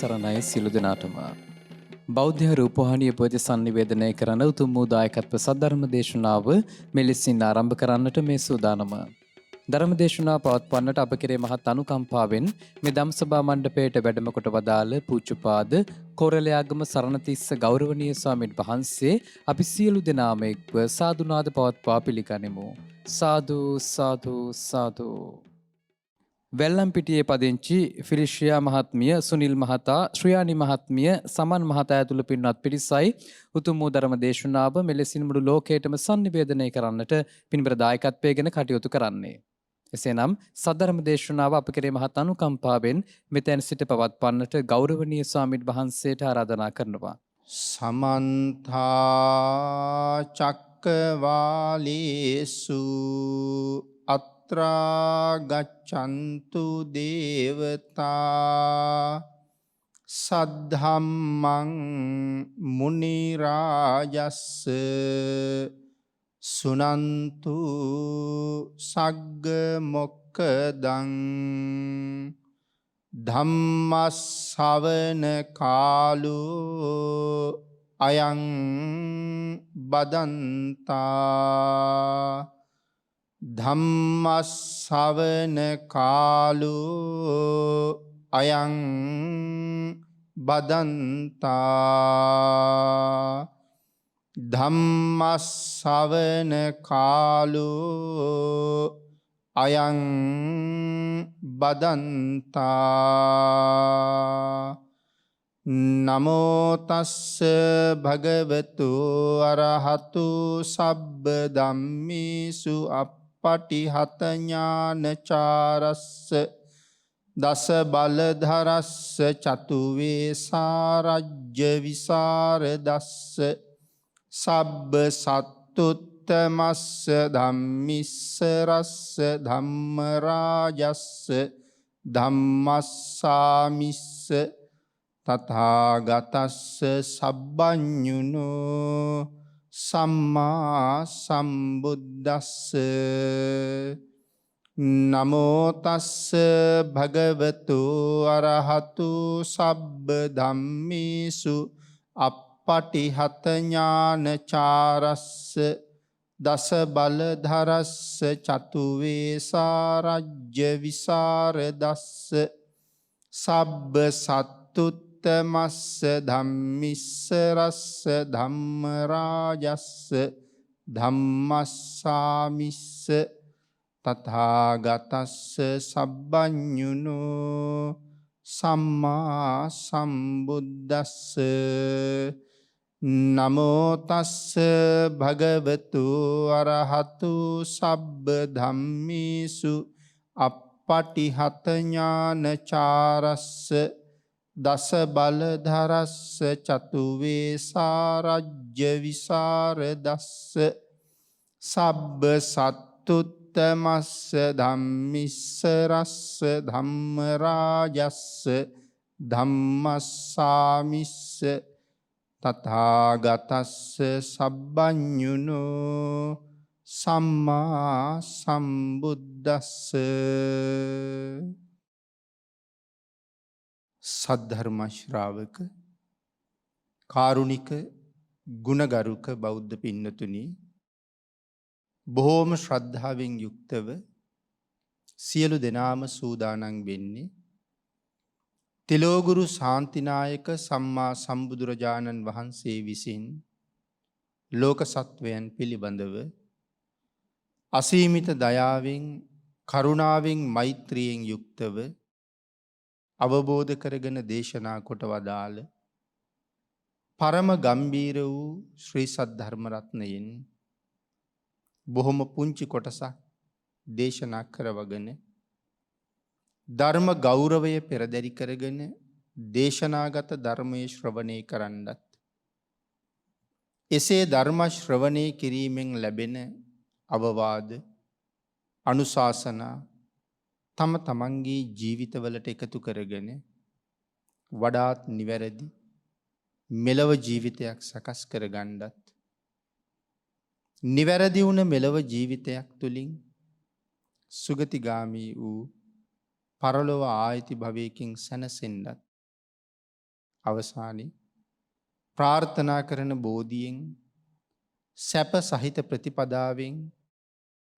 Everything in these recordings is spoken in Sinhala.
සරණයි සියලු දෙනාටම. බෞද්ධ රූපවාහිනිය පොද සංනිවේදනය කරන උතුම් වූ දායකත්ව සද්ධර්ම දේශනාව මෙලෙසින් ආරම්භ කරන්නට මේ සූදානම. ධර්ම දේශනාව පවත්වන්නට අප කෙරේ මහත් අනුකම්පාවෙන් මේ ධම්සභා මණ්ඩපයට වැඩම කොට වදාළ පූජ්‍යපාද කොරළයාගම සරණතිස්ස ගෞරවනීය ස්වාමීන් වහන්සේ අපි සියලු දෙනාම එක්ව සාදුනාද පවත්වා පිළිගනිමු. සාදු සාදු සාදු. වෙල්ලම්පිටියේ පදිංචි ෆිලිෂියා මහත්මිය, සුනිල් මහතා, ශ්‍රියානි මහත්මිය, සමන් මහතා ඇතුළු පින්වත් පිරිසයි උතුම් වූ ධර්ම දේශනාව මෙලෙසින් මුළු ලෝකයටම සංනිවේදනය කරන්නට පින්බර දායකත්වයෙන් කටයුතු කරන්නේ. එසේනම් සද්ධර්ම දේශනාව අප කෙරේ මහත් අනුකම්පාවෙන් මෙතෙන් සිට පවත්වන්නට ගෞරවනීය ස්වාමීන් වහන්සේට ආරාධනා කරනවා. සමන්තා චක්කවාලේසු ගච්ඡන්තු දේවතා සද්ධම්මං මුනි රාජස්ස සුනන්තු සග්ග මොක්ඛදං ධම්මස්සවන කාලෝ අයං බදන්තා ධම්මස්සවන කාලෝ අයං බදන්තා ධම්මස්සවන කාලෝ අයං බදන්තා නමෝ තස්ස භගවතු අරහතු සබ්බ ධම්මේසු පටිහත ඥානචාරස්ස දස බලධරස්ස චතු වේසාරජ්‍ය විසරදස්ස සබ්බ සත්තුත්තමස්ස ධම්මිස්ස රස්ස ධම්ම රාජස්ස ධම්මස්සාමිස්ස තථාගතස්ස සබ්බඤුනෝ සම්මා සම්බුද්දස්ස නමෝ තස්ස භගවතු අරහතු සබ්බ ධම්මේසු අප්පටිහත ඥානචාරස්ස දස බලධරස්ස චතු වේසාරජ්‍ය විසරදස්ස සබ්බ සත්තුත්තමස්ස ධම්මිස්ස රස්ස ධම්ම රාජස්ස ධම්මස්සාමිස්ස තථාගතස්ස සබ්බඤුනෝ සම්මා සම්බුද්දස්ස නමෝ තස්ස භගවතු අරහතු සබ්බ ධම්මේසු පටිහත ඥානචාරස්ස දස බලධරස්ස චතු වේසාරජ්‍ය විසරදස්ස සබ්බ සත්තුත්තමස්ස ධම්මිස්ස රස්ස ධම්ම රාජස්ස ධම්මස්සාමිස්ස තථාගතස්ස සබ්බඤුනෝ සම්මා සම්බුද්දස්ස. සද්ධර්ම ශ්‍රාවක කාරුණික ගුණගරුක බෞද්ධ පින්නතුනි, බොහෝම ශ්‍රද්ධාවෙන් යුක්තව සියලු දෙනාම සූදානම් වෙන්නේ තිලෝගුරු ශාන්තිනායක සම්මා සම්බුදුරජාණන් වහන්සේ විසින් ලෝක සත්වයන් පිළිබඳව අසීමිත දයාවෙන් කරුණාවෙන් මෛත්‍රියෙන් යුක්තව අවබෝධ කරගෙන දේශනා කොට වදාළ පරම ගම්බීර වූ ශ්‍රී සද්ධර්ම රත්නයෙන් බොහොම පුංචි කොටසක් දේශනා කරවගෙන ධර්ම ගෞරවය පෙරදරි කරගෙන දේශනාගත ධර්මයේ ශ්‍රවණය කරන්නත්, එසේ ධර්ම ශ්‍රවණය කිරීමෙන් ලැබෙන අවවාද අනුශාසනා තම තමන්ගේ ජීවිතවලට එකතු කරගෙන වඩාත් නිවැරදි මෙලව ජීවිතයක් සකස් කරගන්නත්, නිවැරදි වුණ මෙලව ජීවිතයක් තුළින් සුගතිගාමී වූ පරලොව ආයති භවයකින් සැනසෙන්නත් අවසානයේ ප්‍රාර්ථනා කරන බෝධියෙන් සැප සහිත ප්‍රතිපදාවෙන්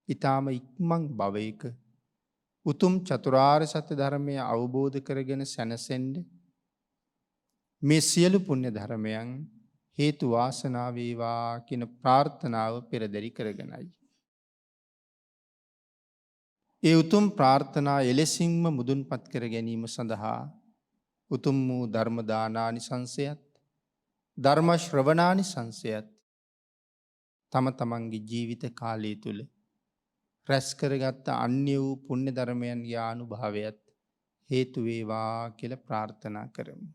ඊටාම ඉක්මන් භවයක උතුම් චතුරාර්ය සත්‍ය ධර්මය අවබෝධ කරගෙන සැනසෙන්න මේ සියලු පුණ්‍ය ධර්මයන් හේතු වාසනා වේවා කියන ප්‍රාර්ථනාව පෙරදරි කරගෙනයි. ඒ උතුම් ප්‍රාර්ථනා එලෙසින්ම මුදුන්පත් කර ගැනීම සඳහා උතුම් වූ ධර්ම දානානිසංසයත් ධර්ම ශ්‍රවණානිසංසයත් තම තමන්ගේ ජීවිත කාලය තුල රැස් කරගත් අන්‍ය වූ පුණ්‍ය ධර්මයන්ගේ ආනුභාවයත් හේතු වේවා කියලා ප්‍රාර්ථනා කරමු.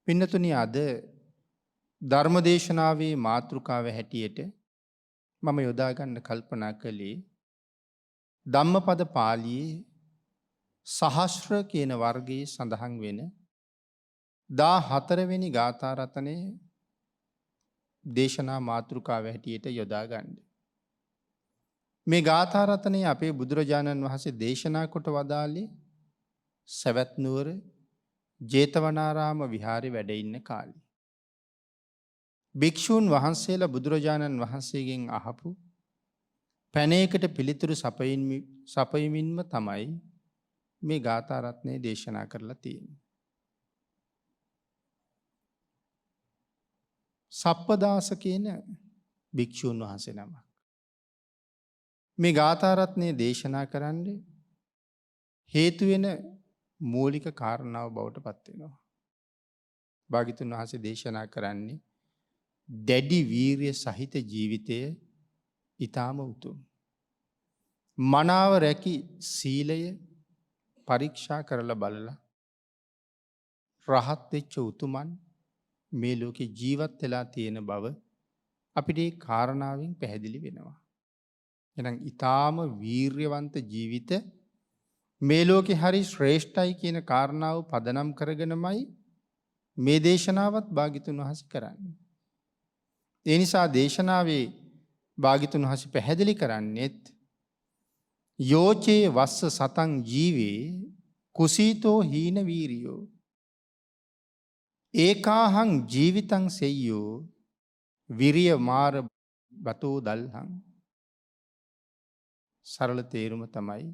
පින්නතුනි, අද ධර්මදේශනාවේ මාතෘකාව හැටියට මම යොදා ගන්න කල්පනා කළේ ධම්මපද පාළියේ සහස්‍ර කියන වර්ගයේ සඳහන් වෙන 14 වෙනි ගාථා රතනයේ දේශනා මාතෘකාව හැටියට යොදා ගන්න. මේ ගාථා රතනය අපේ බුදුරජාණන් වහන්සේ දේශනා කොට වදාළේ සවැත් නුවර ජේතවනාරාම විහාරේ වැඩ ඉන්න කාලේ. භික්ෂූන් වහන්සේලා බුදුරජාණන් වහන්සේගෙන් අහපු පැනයකට පිළිතුරු සපයමින්ම තමයි මේ ගාථා රත්නය දේශනා කරලා තියෙන්නේ. සප්පදාස කියන භික්ෂූන් වහන්සේ නමක් මේ ගාථා රත්නය දේශනා කරන්න හේතු වෙන මූලික කාරණාව බවට පත් වෙනවා. භාග්‍යතුන් වහන්සේ දේශනා කරන්නේ දැඩි වීරිය සහිත ජීවිතය ඊටාම උතුම්. මනාව රැකි සීලය පරීක්ෂා කරලා බලලා රහත් වෙච්ච උතුමන් මේ ලෝකේ ජීවත් වෙලා තියෙන බව අපිට ඒ කාරණාවෙන් පැහැදිලි වෙනවා. එහෙනම් ඊටාම වීරියවන්ත ජීවිත මේ ලෝකේ හරි ශ්‍රේෂ්ඨයි කියන කාරණාව පදනම් කරගෙනමයි මේ දේශනාවත් භාග්‍යතුන් වහන්සේ කරන්නේ. ඒ නිසා දේශනාවේ භාග්‍යතුන් වහන්සේ පැහැදිලි කරන්නේත් යෝචේ වස්ස සතං ජීවේ කුසීතෝ හීන වීරියෝ ඒකාහං ජීවිතං සෙය්‍යෝ විරිය මාර බතෝ දල්හං. සරල තේරුම තමයි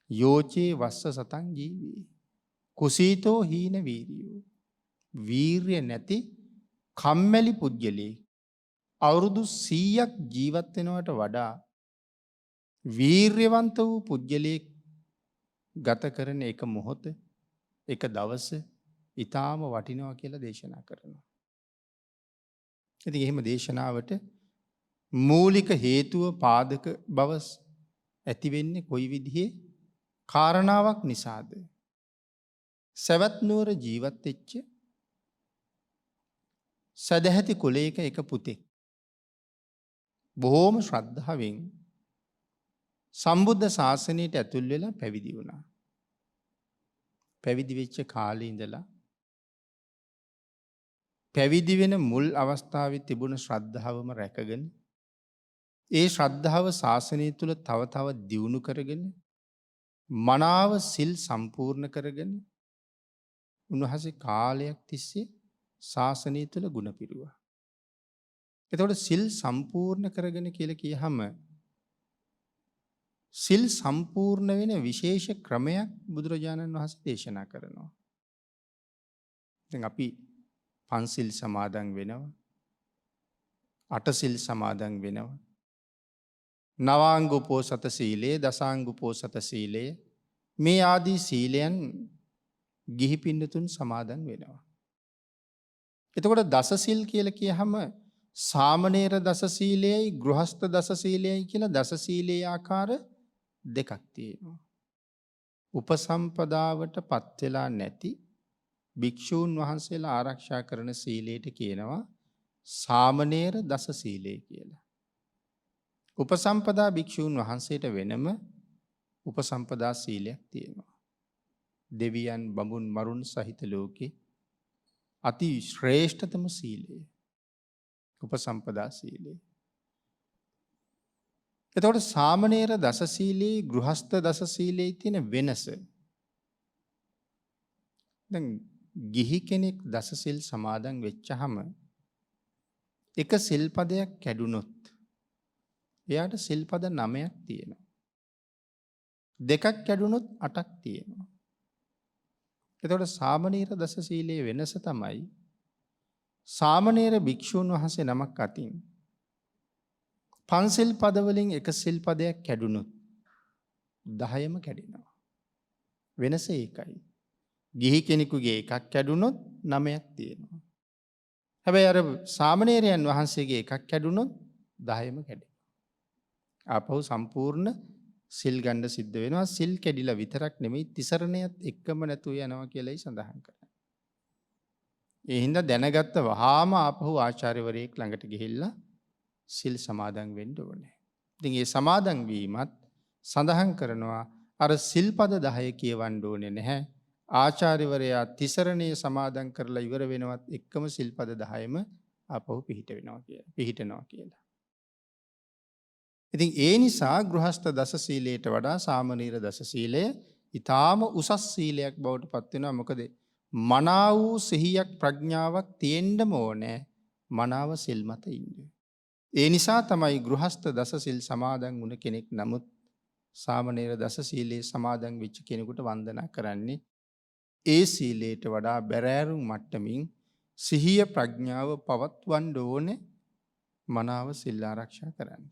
යෝචේ වස්ස සතං ජීවේ කුසීතෝ හීන වීරියෝ. වීරිය නැති කම්මැලි පුද්ගලයෙක් අවුරුදු 100ක් ජීවත් වෙනවට වඩා වීර්යවන්ත වූ පුද්ගලයෙක් ගත කරන එක මොහොත එක දවස ඊටාම වටිනවා කියලා දේශනා කරනවා. ඉතින් එහෙම දේශනාවට මූලික හේතුව පාදක බව ඇති වෙන්නේ කොයි විදිහේ කාරණාවක් නිසාද? සවැත් නුවර ජීවත් වෙච්ච සදැහැති කුලයක එක පුතෙක් බොහෝම ශ්‍රද්ධාවෙන් සම්බුද්ධ ශාසනයට ඇතුල් වෙලා පැවිදි වුණා. පැවිදි වෙච්ච කාලේ ඉඳලා පැවිදි වෙන මුල් අවස්ථාවේ තිබුණ ශ්‍රද්ධාවම රැකගෙන ඒ ශ්‍රද්ධාව ශාසනය තුල තව තව දියුණු කරගෙන මනාව සිල් සම්පූර්ණ කරගෙන උන්වහන්සේ කාලයක් තිස්සේ ශාසනය තුල ගුණ පිරුවා. එතකොට සිල් සම්පූර්ණ කරගෙන කියලා කියහම සිල් සම්පූර්ණ වෙන විශේෂ ක්‍රමයක් බුදුරජාණන් වහන්සේ දේශනා කරනවා. දැන් අපි පන්සිල් සමාදන් වෙනවා. අටසිල් සමාදන් වෙනවා. නවාංග උපෝසත සීලය, දසාංග උපෝසත සීලය මේ ආදී සීලයන් ගිහි පින්නතුන් සමාදන් වෙනවා. එතකොට දසසිල් කියලා කියහම සාමණේර දස සීලයයි ගෘහස්ත දස සීලයයි කියලා දස සීලේ ආකාර දෙකක් තියෙනවා. උපසම්පදාවට පත් වෙලා නැති භික්ෂූන් වහන්සේලා ආරක්ෂා කරන සීලයට කියනවා සාමණේර දස සීලය කියලා. උපසම්පදා භික්ෂූන් වහන්සේට වෙනම උපසම්පදා සීලයක් තියෙනවා. දෙවියන් බඹුන් මරුන් සහිත ලෝකේ අති ශ්‍රේෂ්ඨතම සීලය උපසම්පදා සීලය. එතකොට සාමණේර දස සීලේ ගෘහස්ත දස සීලේ තියෙන වෙනස. දැන් ගිහි කෙනෙක් දසසිල් සමාදන් වෙච්චහම එක සිල්පදයක් කැඩුනොත් එයාට සිල්පද 9ක් තියෙනවා. දෙකක් කැඩුනොත් 8ක් තියෙනවා. එතකොට සාමණේර දසශීලයේ වෙනස තමයි සාමණේර භික්ෂූන් වහන්සේ නමක් අතින් පන්සිල් පදවලින් එක සිල්පදයක් කැඩුනොත් 10ම කැඩෙනවා. වෙනස ඒකයි. ගිහි කෙනෙකුගේ එකක් කැඩුනොත් 9ක් තියෙනවා. හැබැයි අර සාමණේරයන් වහන්සේගේ එකක් කැඩුනොත් 10ම කැඩෙනවා. ආපහු සම්පූර්ණ සිල් ගන්න සිද්ධ වෙනවා. සිල් කැඩිලා විතරක් නෙමෙයි තිසරණයත් එක්කම නැතුව යනවා කියලායි සඳහන් කරන්නේ. ඒ හින්දා දැනගත්ත වහාම ආපහු ආචාර්යවරයෙක් ළඟට ගිහිල්ලා සිල් සමාදන් වෙන්න ඕනේ. ඉතින් මේ සමාදන් වීමත් සඳහන් කරනවා අර සිල්පද 10 කියවන්න ඕනේ නැහැ. ආචාර්යවරයා තිසරණේ සමාදන් කරලා ඉවර වෙනවත් එක්කම සිල්පද 10ම ආපහු පිහිටනවා කියලා. ඉතින් ඒ නිසා ගෘහස්ත දස සීලයට වඩා සාමණේර දස සීලය ඊටාම උසස් සීලයක් බවට පත් වෙනවා. මොකද මනාව වූ සිහියක් ප්‍රඥාවක් තියෙන්නම ඕනේ මනාව සිල් මත ඉන්න. ඒ නිසා තමයි ගෘහස්ත දස සිල් සමාදන් වුණ කෙනෙක් නමුත් සාමණේර දස සීලයේ සමාදන් වෙච්ච කෙනෙකුට වන්දනා කරන්නේ ඒ සීලයට වඩා බැරෑරුම් මට්ටමින් සිහිය ප්‍රඥාව පවත්වන්න ඕනේ මනාව සිල් ආරක්ෂා කරන්න.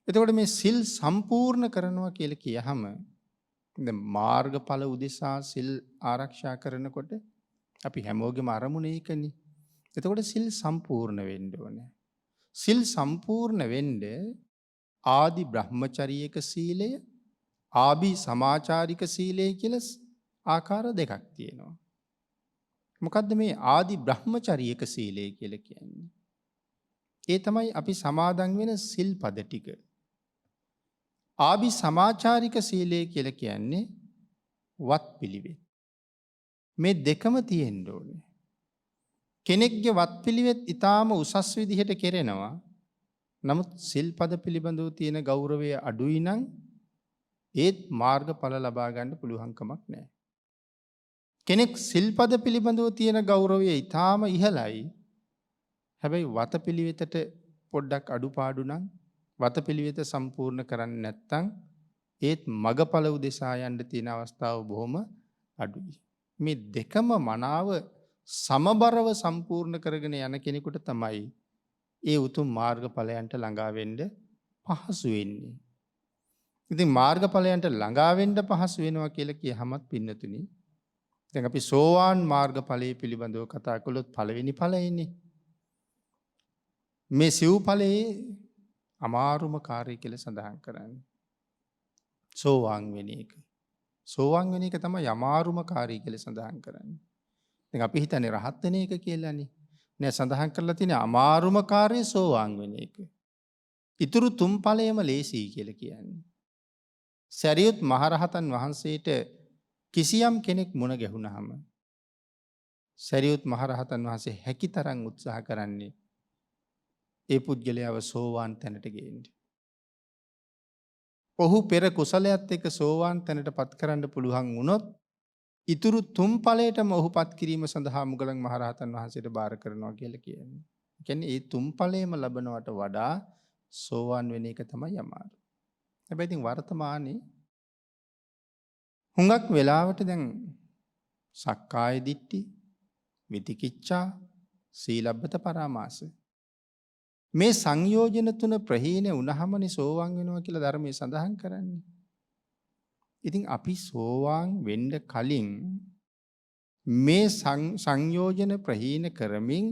එතකොට මේ සිල් සම්පූර්ණ කරනවා කියලා කියහම දැන් මාර්ගඵල උදෙසා සිල් ආරක්ෂා කරනකොට අපි හැමෝගෙම අරමුණ ඒකනේ. එතකොට සිල් සම්පූර්ණ වෙන්න ඕනේ. සිල් සම්පූර්ණ වෙන්න ආදි බ්‍රහ්මචරියක සීලය, ආභි සමාචාරික සීලය කියලා ආකාර දෙකක් තියෙනවා. මොකද්ද මේ ආදි බ්‍රහ්මචරියක සීලය කියලා කියන්නේ? ඒ තමයි අපි සමාදන් වෙන සිල්පද ටික. ආභි සමාචාරික සීලය කියලා කියන්නේ වත් පිළිවෙත්. මේ දෙකම තියෙන්න ඕනේ. කෙනෙක්ගේ වත් පිළිවෙත් ඊටාම උසස් විදිහට කෙරෙනවා. නමුත් සිල්පද පිළිබඳව තියෙන ගෞරවය අඩුයි නම් ඒත් මාර්ගඵල ලබා ගන්න පුළුවන් කමක් නැහැ. කෙනෙක් සිල්පද පිළිබඳව තියෙන ගෞරවය ඊටාම ඉහළයි. හැබැයි වතපිළිවෙතට පොඩ්ඩක් අඩුපාඩු නම් වතපිළිවෙත සම්පූර්ණ කරන්නේ නැත්නම් ඒත් මගඵල උදෙසා යන්න තියෙන අවස්ථාව බොහොම අඩුයි. මේ දෙකම මනාව සමබරව සම්පූර්ණ කරගෙන යන කෙනෙකුට තමයි ඒ උතුම් මාර්ගඵලයන්ට ළඟා වෙන්න පහසු වෙන්නේ. ඉතින් මාර්ගඵලයන්ට ළඟා වෙන්න පහසු වෙනවා කියලා කියහමත් පින්නතුනි. දැන් අපි සෝවාන් මාර්ගඵලයේ පිළිබඳව කතා කළොත් පළවෙනි ඵලයනේ. මේ සිව්ඵලයේ අමාරුම කාර්යය කියලා සඳහන් කරන්නේ. සෝවාන් වෙන එක. සෝවාන් වෙන එක තමයි අමාරුම කාර්යය කියලා සඳහන් කරන්නේ. දැන් අපි හිතන්නේ රහත් වෙන එක කියලානේ. නෑ සඳහන් කරලා තියෙන අමාරුම කාර්යය සෝවාන් වෙන එක. ඊතුරු තුන් ඵලයම ලේසියි කියලා කියන්නේ. සරියුත් මහරහතන් වහන්සේට කිසියම් කෙනෙක් මුණ ගැහුණාම සරියුත් මහරහතන් වහන්සේ හැකිතරම් උත්සාහ කරන්නේ ඒ පුද්ගලයාව සෝවාන් තැනට ගේන්න. ඔහු පෙර කුසලයත් එක්ක සෝවාන් තැනට පත් කරන්න පුළුවන් වුණොත් ඊතුරු තුන් ඵලයටම ඔහු පත් කිරීම සඳහා මුගලන් මහරහතන් වහන්සේට බාර කරනවා කියලා කියන්නේ. ඒ කියන්නේ මේ තුන් ඵලයම ලැබනවට වඩා සෝවාන් වෙන එක තමයි අමාරු. හැබැයි ඉතින් වර්තමානයේ හුඟක් වෙලාවට දැන් සක්කාය දිට්ඨි, විතිකිච්ඡා, සීලබ්බත පරාමාස මේ සංයෝජන තුන ප්‍රහීන වුණාමනේ සෝවාන් වෙනවා කියලා ධර්මයේ සඳහන් කරන්නේ. ඉතින් අපි සෝවාන් වෙන්න කලින් මේ සංයෝජන ප්‍රහීන කරමින්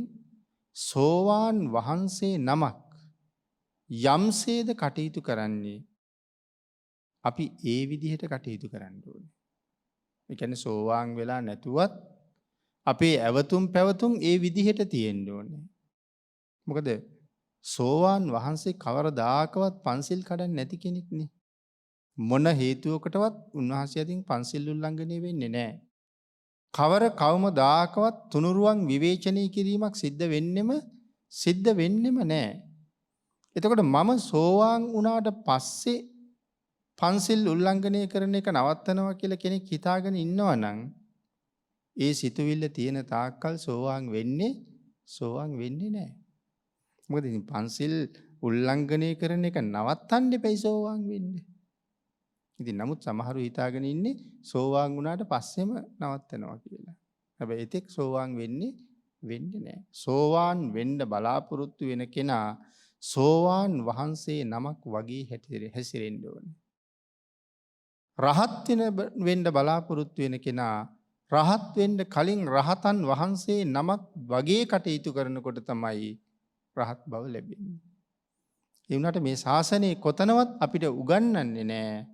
සෝවාන් වහන්සේ නමක් යම්සේද කටයුතු කරන්නේ අපි ඒ විදිහට කටයුතු කරන්න ඕනේ. ඒ කියන්නේ සෝවාන් වෙලා නැතුවත් අපේ ඇවතුම් පැවතුම් ඒ විදිහට තියෙන්න ඕනේ. මොකද සෝවාන් වහන්සේ කවරදාකවත් පන්සිල් කඩන්නේ නැති කෙනෙක්නේ. මොන හේතුවකටවත් උන්වහන්සේ අතින් පන්සිල් උල්ලංඝනය වෙන්නේ නැහැ. කවමදාකවත් තුනුරුවන් විවේචනය කිරීමක් සිද්ධ වෙන්නෙම නැහැ. එතකොට මම සෝවාන් වුණාට පස්සේ පන්සිල් උල්ලංඝනය කරන එක නවත්තනවා කියලා කෙනෙක් හිතාගෙන ඉන්නවා නම් ඒ සිතුවිල්ල තියෙන තාක්කල් සෝවාන් වෙන්නේ නැහැ. මොකද ඉතින් පන්සිල් උල්ලංඝනය කරන එක නවත්තන්න එපයි සෝවාන් වෙන්න. ඉතින් නමුත් සමහරු හිතාගෙන ඉන්නේ සෝවාන් වුණාට පස්සෙම නවත්තනවා කියලා. හැබැයි එතෙක් සෝවාන් වෙන්නේ නැහැ. සෝවාන් වෙන්න බලාපොරොත්තු වෙන කෙනා සෝවාන් වහන්සේ නමක් වගේ හැසිරෙන්න ඕනේ. රහත් වෙන්න බලාපොරොත්තු වෙන කෙනා රහත් වෙන්න කලින් රහතන් වහන්සේ නමක් වගේ කටයුතු කරනකොට තමයි රහත් බව ලැබෙන්නේ. ඒ වුණාට මේ ශාසනයේ කොතනවත් අපිට උගන්වන්නේ නැහැ.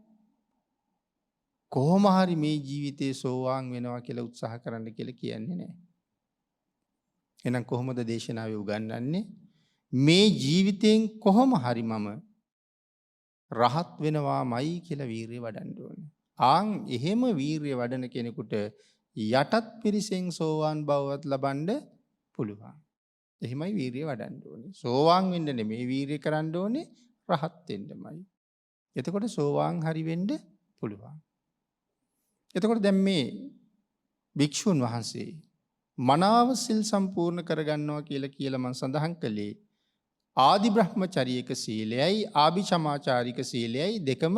කොහොම හරි මේ ජීවිතේ සෝවාන් වෙනවා කියලා උත්සාහ කරන්න කියලා කියන්නේ නැහැ. එහෙනම් කොහොමද දේශනාවේ උගන්වන්නේ? මේ ජීවිතෙන් කොහොම හරි මම රහත් වෙනවාමයි කියලා වීරිය වඩන්න ඕනේ. එහෙම වීරිය වඩන කෙනෙකුට යටත් පිරිසෙන් සෝවාන් බවවත් ලබන්න පුළුවන්. එහෙමයි වීරිය වඩන්න ඕනේ. සෝවාන් වෙන්න නෙමෙයි වීරිය කරන්න ඕනේ, රහත් වෙන්නමයි. එතකොට සෝවාන් හරි වෙන්න පුළුවන්. එතකොට දැන් මේ භික්ෂුන් වහන්සේ මනාව සිල් සම්පූර්ණ කරගන්නවා කියලා මම සඳහන් කළේ ආදි බ්‍රහ්මචාරීක සීලයයි ආභිචමාචාරික සීලයයි දෙකම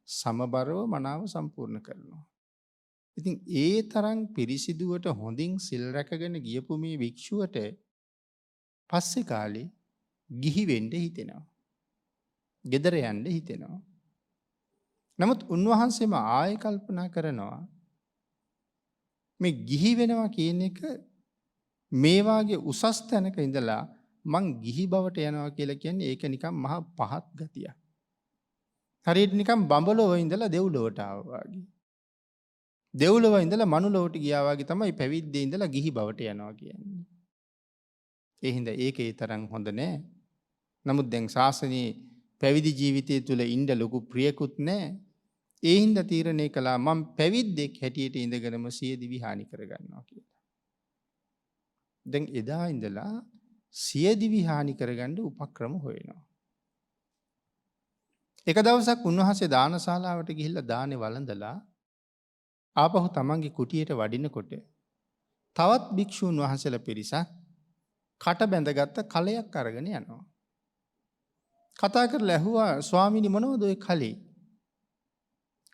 සමබරව මනාව සම්පූර්ණ කරනවා. ඉතින් ඒ තරම් පිරිසිදුවට හොඳින් සිල් රැකගෙන ගියපු මේ භික්ෂුවට පස්සේ කාලේ ගිහි වෙන්න හිතෙනවා. ගෙදර යන්න හිතෙනවා. නමුත් උන්වහන්සේම ආයෙ කල්පනා කරනවා මේ ගිහි වෙනවා කියන එක මේ වාගේ උසස් තැනක ඉඳලා මං ගිහි බවට යනවා කියලා කියන්නේ ඒක නිකන් මහා පහත් ගතියක්. හරියට නිකන් බඹලොව ඉඳලා දෙව්ලොවට ආවා වගේ. දෙව්ලොව ඉඳලා මනුලොවට ගියා වගේ තමයි පැවිද්දේ ඉඳලා ගිහි බවට යනවා කියන්නේ. ඒ හින්දා ඒකේ තරම් හොඳ නෑ. නමුත් දැන් ශාසනයේ පැවිදි ජීවිතය තුළ ඉන්න ලොකු ප්‍රියකුත් නෑ. ඒ හින්දා තීරණය කළා මම පැවිද්දෙක් හැටියට ඉඳගෙනම සියදිවි හානි කරගන්නවා කියලා. දැන් එදා ඉඳලා සියදිවි හානි කරගන්න උපක්‍රම හොයනවා. එක දවසක් උන්වහන්සේ දානශාලාවට ගිහිල්ලා දානේ වළඳලා ආපහු තමන්ගේ කුටියට වඩිනකොට තවත් භික්ෂූන් වහන්සේලා පිරිසක් කට බැඳගත්ත කලයක් අරගෙන යනවා. කතා කරලා ඇහුවා ස්වාමීනි මොනවද ඔය කලේ?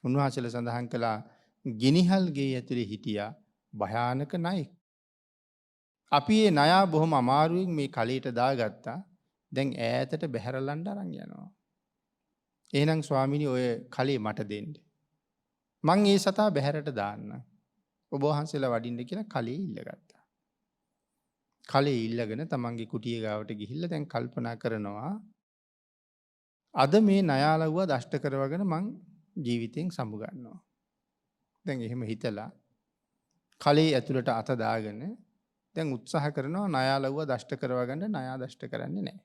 උන්වහන්සේලා සඳහන් කළා ගිනිහල් ගේ ඇතුලේ හිටියා භයානක ණයෙක්. අපි ඒ ණයා බොහොම අමාරුවෙන් මේ කලයට දාගත්තා. දැන් ඈතට බැහැරලන්න අරන් යනවා. එහෙනම් ස්වාමීනි ඔය කලේ මට දෙන්න. මං ඒ සතා බැහැරට දාන්න. ඔබ වහන්සේලා වඩින්න කියලා කලේ ඉල්ලගත්තා. කලේ ඉල්ලගෙන තමන්ගේ කුටිය ගාවට ගිහිල්ලා දැන් කල්පනා කරනවා අද මේ ණයාලව්වා දෂ්ට කරවගෙන මං ජීවිතෙන් සමුගන්නවා. දැන් එහෙම හිතලා කලේ ඇතුළට අත දාගෙන දැන් උත්සාහ කරනවා ණයාලව්වා දෂ්ට කරවගන්න. ණයා දෂ්ට කරන්නේ නැහැ.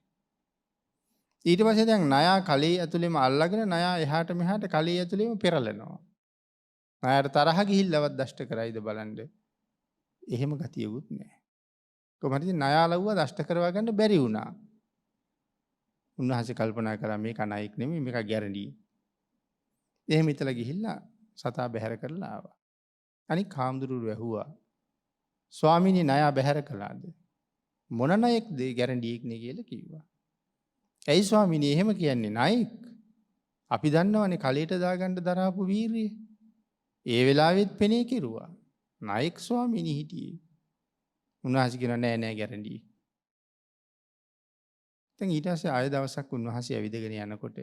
ඊට පස්සේ දැන් ණයා කලේ ඇතුළෙම අල්ලගෙන ණයා එහාට මෙහාට කලේ ඇතුළෙම පෙරලනවා. ණයාට තරහ ගිහිල්ලවත් දෂ්ට කරයිද බලන්න. එහෙම ගතියකුත් නැහැ. කොහොමද ඉතින් ණයාලව්වා දෂ්ට කරවගන්න බැරි වුණා. උන්වහන්සේ කල්පනා කරා මේක ණයෙක් නෙමෙයි මේක ගැරන්ටි. එහෙම හිතලා ගිහිල්ලා සතා බැහැර කරලා ආවා. අනික හාමුදුරුවෝ ඇහුවා ස්වාමීනි ණයා බැහැර කළාද? මොන ණයෙක්ද ගැරන්ටියෙක් නේ කියලා කිව්වා. ඇයි ස්වාමීනි එහෙම කියන්නේ ණයෙක්? අපි දන්නවනේ කලයට දාගන්න දරාපු වීරිය. ඒ වෙලාවෙත් පෙනේ කෙරුවා. ණයෙක් ස්වාමීනි හිටියේ. උන්වහන්සේ කියනවා නෑ ගැරන්ටි. දැන් ඊට පස්සේ ආය දවසක් උන්වහන්සේ ඇවිදගෙන යනකොට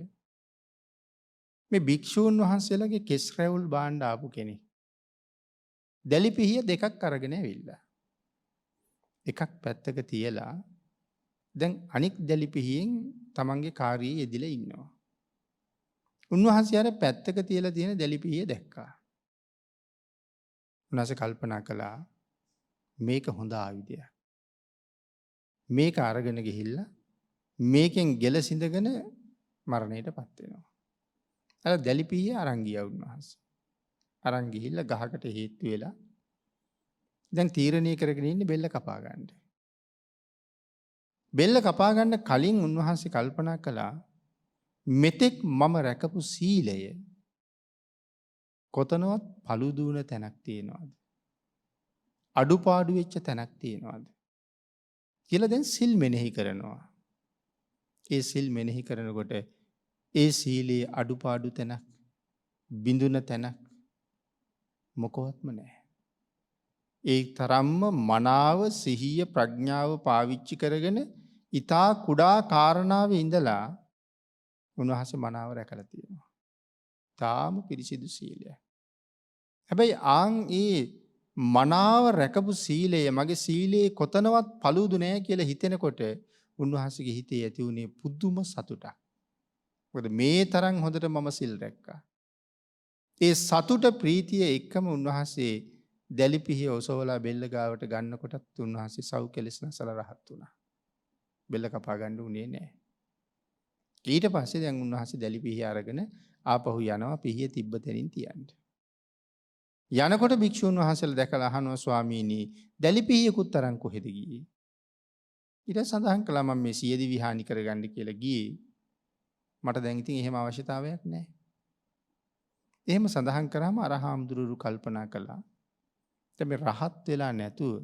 මේ භික්ෂූන් වහන්සේලාගේ කෙස් රැවුල් බාණ්ඩ ආපු කෙනෙක් දැලිපිහිය දෙකක් අරගෙන ඇවිල්ලා. එකක් පැත්තක තියලා දැන් අනික් දැලිපිහියෙන් තමන්ගේ කාර්යයේ යෙදිලා ඉන්නවා. උන්වහන්සේ අර පැත්තක තියලා තියෙන දැලිපිහිය දැක්කා. උන්වහන්සේ කල්පනා කළා මේක හොඳ ආයුධයක්. මේක අරගෙන ගිහිල්ලා මේකෙන් ගැලසිඳගෙන මරණයටපත් වෙනවා. අර දැලිපිහිය අරන් ගියා උන්වහන්සේ. අරන් ගිහිල්ලා ගහකට හේතු වෙලා දැන් තීරණය කරගෙන ඉන්නේ බෙල්ල කපා ගන්න. බෙල්ල කපා ගන්න කලින් උන්වහන්සේ කල්පනා කළා මෙතෙක් මම රැකපු සීලය කොතනවත් palu දුවන තැනක් තියෙනවද? අඩුපාඩු වෙච්ච තැනක් තියෙනවාද කියලා දැන් සිල් මෙනෙහි කරනවා. ඒ සිල් මෙනෙහි කරනකොට ඒ සීලයේ අඩුපාඩු තැනක් බිඳුන තැනක් මොකවත්ම නැහැ. ඒ තරම්ම මනාව සිහිය ප්‍රඥාව පාවිච්චි කරගෙන ඊතා කුඩා කාරණාවේ ඉඳලා උන්වහන්සේ මනාව රැකලා තියෙනවා. තාම පිරිසිදු සීලය. හැබැයි ආන් ඒ මනාව රැකපු සීලය මගේ සීලයේ කොතනවත් paludu නෑ කියලා හිතෙනකොට උන්වහන්සේගේ හිතේ ඇති වුණේ පුදුම සතුටක්. මොකද මේ තරම් හොඳට මම සිල් රැක්කා. ඒ සතුට ප්‍රීතිය එක්කම උන්වහන්සේ දැලිපිහිය ඔසවලා බෙල්ල ගාවට ගන්නකොටත් උන්වහන්සේ සව් කෙලෙස් නැසලා රහත් වුණා. බෙල්ල කපා ගන්න උනේ නෑ. ඊට පස්සේ දැන් උන්වහන්සේ දැලිපිහිය අරගෙන ආපහු යනවා පිහිය තිබ්බ තැනින් තියන්න. යනකොට භික්ෂුන් වහන්සේලා දැකලා අහනවා ස්වාමීනි දැලිපිහියකුත් අරන් කොහෙද ගියේ? ඊට සඳහන් කළා මම මේ සියදි විහානි කරගන්න කියලා ගියේ. මට දැන් ඉතින් එහෙම අවශ්‍යතාවයක් නැහැ. එහෙම සඳහන් කරාම අර හාමුදුරුවෝ කල්පනා කළා. දැන් මේ රහත් වෙලා නැතුව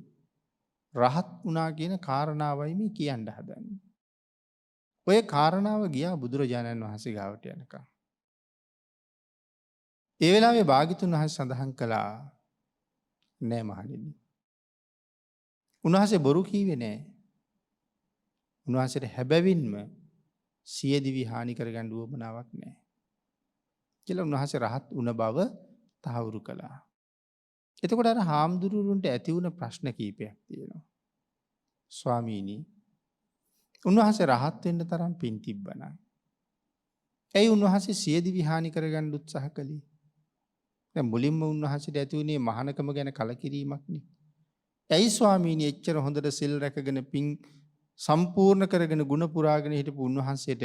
රහත් වුණා කියන කාරණාවයි මේ කියන්න හදන්නේ. ඔය කාරණාව ගියා බුදුරජාණන් වහන්සේ ගාවට යනකම්. ඒ වෙලාවේ භාග්‍යතුන් වහන්සේ සඳහන් කළා නෑ මහණෙනි. උන්වහන්සේ බොරු කීවේ නෑ. උන්වහන්සේට හැබැවින්ම සියදිවි හානි කරගන්න උවමනාවක් නෑ. කියලා උන්වහන්සේ රහත් වුණ බව තහවුරු කළා. එතකොට අර හාමුදුරුවන්ට ඇති වුණ ප්‍රශ්න කීපයක් තියෙනවා. ස්වාමීනි උන්වහන්සේ රහත් වෙන්න තරම් පින් තිබ්බනම් ඇයි උන්වහන්සේ සියදිවි හානි කරගන්න උත්සාහ කළේ? දැන් මුලින්ම උන්වහන්සේට ඇති වුණේ මහානකම ගැන කලකිරීමක්නේ. ඇයි ස්වාමීනි එච්චර හොඳට සිල් රැකගෙන පින් සම්පූර්ණ කරගෙන ගුණ පුරාගෙන හිටපු උන්වහන්සේට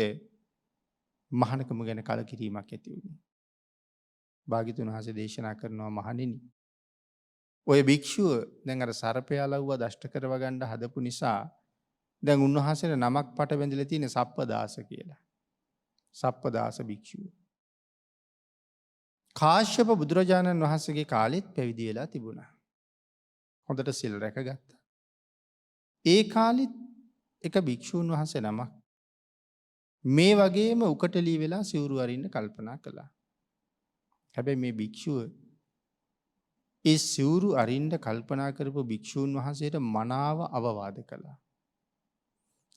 මහානකම ගැන කලකිරීමක් ඇති වුණේ? භාග්‍යතුන් වහන්සේ දේශනා කරනවා මහණෙනි ඔය භික්ෂුව දැන් අර සර්පයා ලව්ව දෂ්ට කරව ගන්න හදපු නිසා දැන් උන්වහන්සේට නමක් පට බැඳලා තියෙන සප්පදාස කියලා. සප්පදාස භික්ෂුව. කාශ්‍යප බුදුරජාණන් වහන්සේගේ කාලෙත් පැවිදි වෙලා තිබුණා. හොඳට සිල් රැකගත්තා. ඒ කාලෙත් එක භික්ෂූන් වහන්සේ නමක් මේ වගේම උකටලී වෙලා සිවුරු අරින්න කල්පනා කළා. හැබැයි මේ භික්ෂුව ඒ සිවුරු අරින්න කල්පනා කරපු භික්ෂූන් වහන්සේට මනාව අවවාද කළා.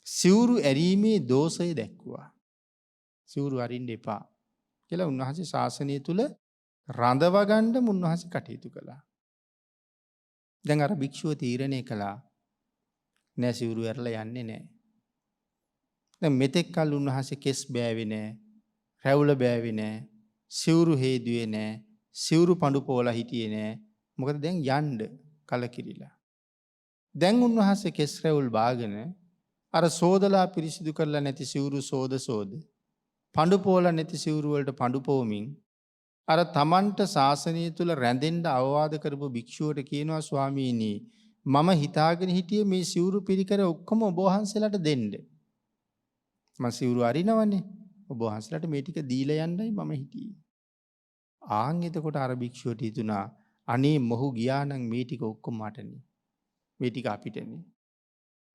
සිවුරු ඇරීමේ දෝෂය දැක්වුවා. සිවුරු අරින්න එපා කියලා උන්වහන්සේ ශාසනය තුල රඳව ගන්න උන්වහන්සේ කටයුතු කළා. දැන් අර භික්ෂුව තීරණය කළා නෑ සිවුරු ඇරලා යන්නේ නෑ. දැන් මෙතෙක් කල් උන්වහන්සේ කෙස් බෑවේ නෑ, රැවුල බෑවේ නෑ, සිවුරු හේදුවේ නෑ, සිවුරු පඳු පොවලා හිටියේ නෑ. මොකද දැන් යන්න කලකිරිලා. දැන් උන්වහන්සේ කෙස් රැවුල් බාගෙන අර සෝදලා පිරිසිදු කරලා නැති සිවුරු සෝද පඳු පොවලා නැති සිවුරු වලට පඳු පොවමින් අර තමන්ට ශාසනය තුල රැඳෙන්න අවවාද කරපු භික්ෂුවට කියනවා ස්වාමීනි මම හිතාගෙන හිටියේ මේ සිවුරු පිරිකර ඔක්කොම ඔබ වහන්සේලාට දෙන්න. මම සිවුරු අරිනවනේ. ඔබ වහන්සේලාට මේ ටික දීලා යන්නයි මම හිටියේ. ආන් එතකොට අර භික්ෂුවට හිතුණා අනේ මොහු ගියා නම් මේ ටික ඔක්කොම මටනේ. මේ ටික අපිටනේ.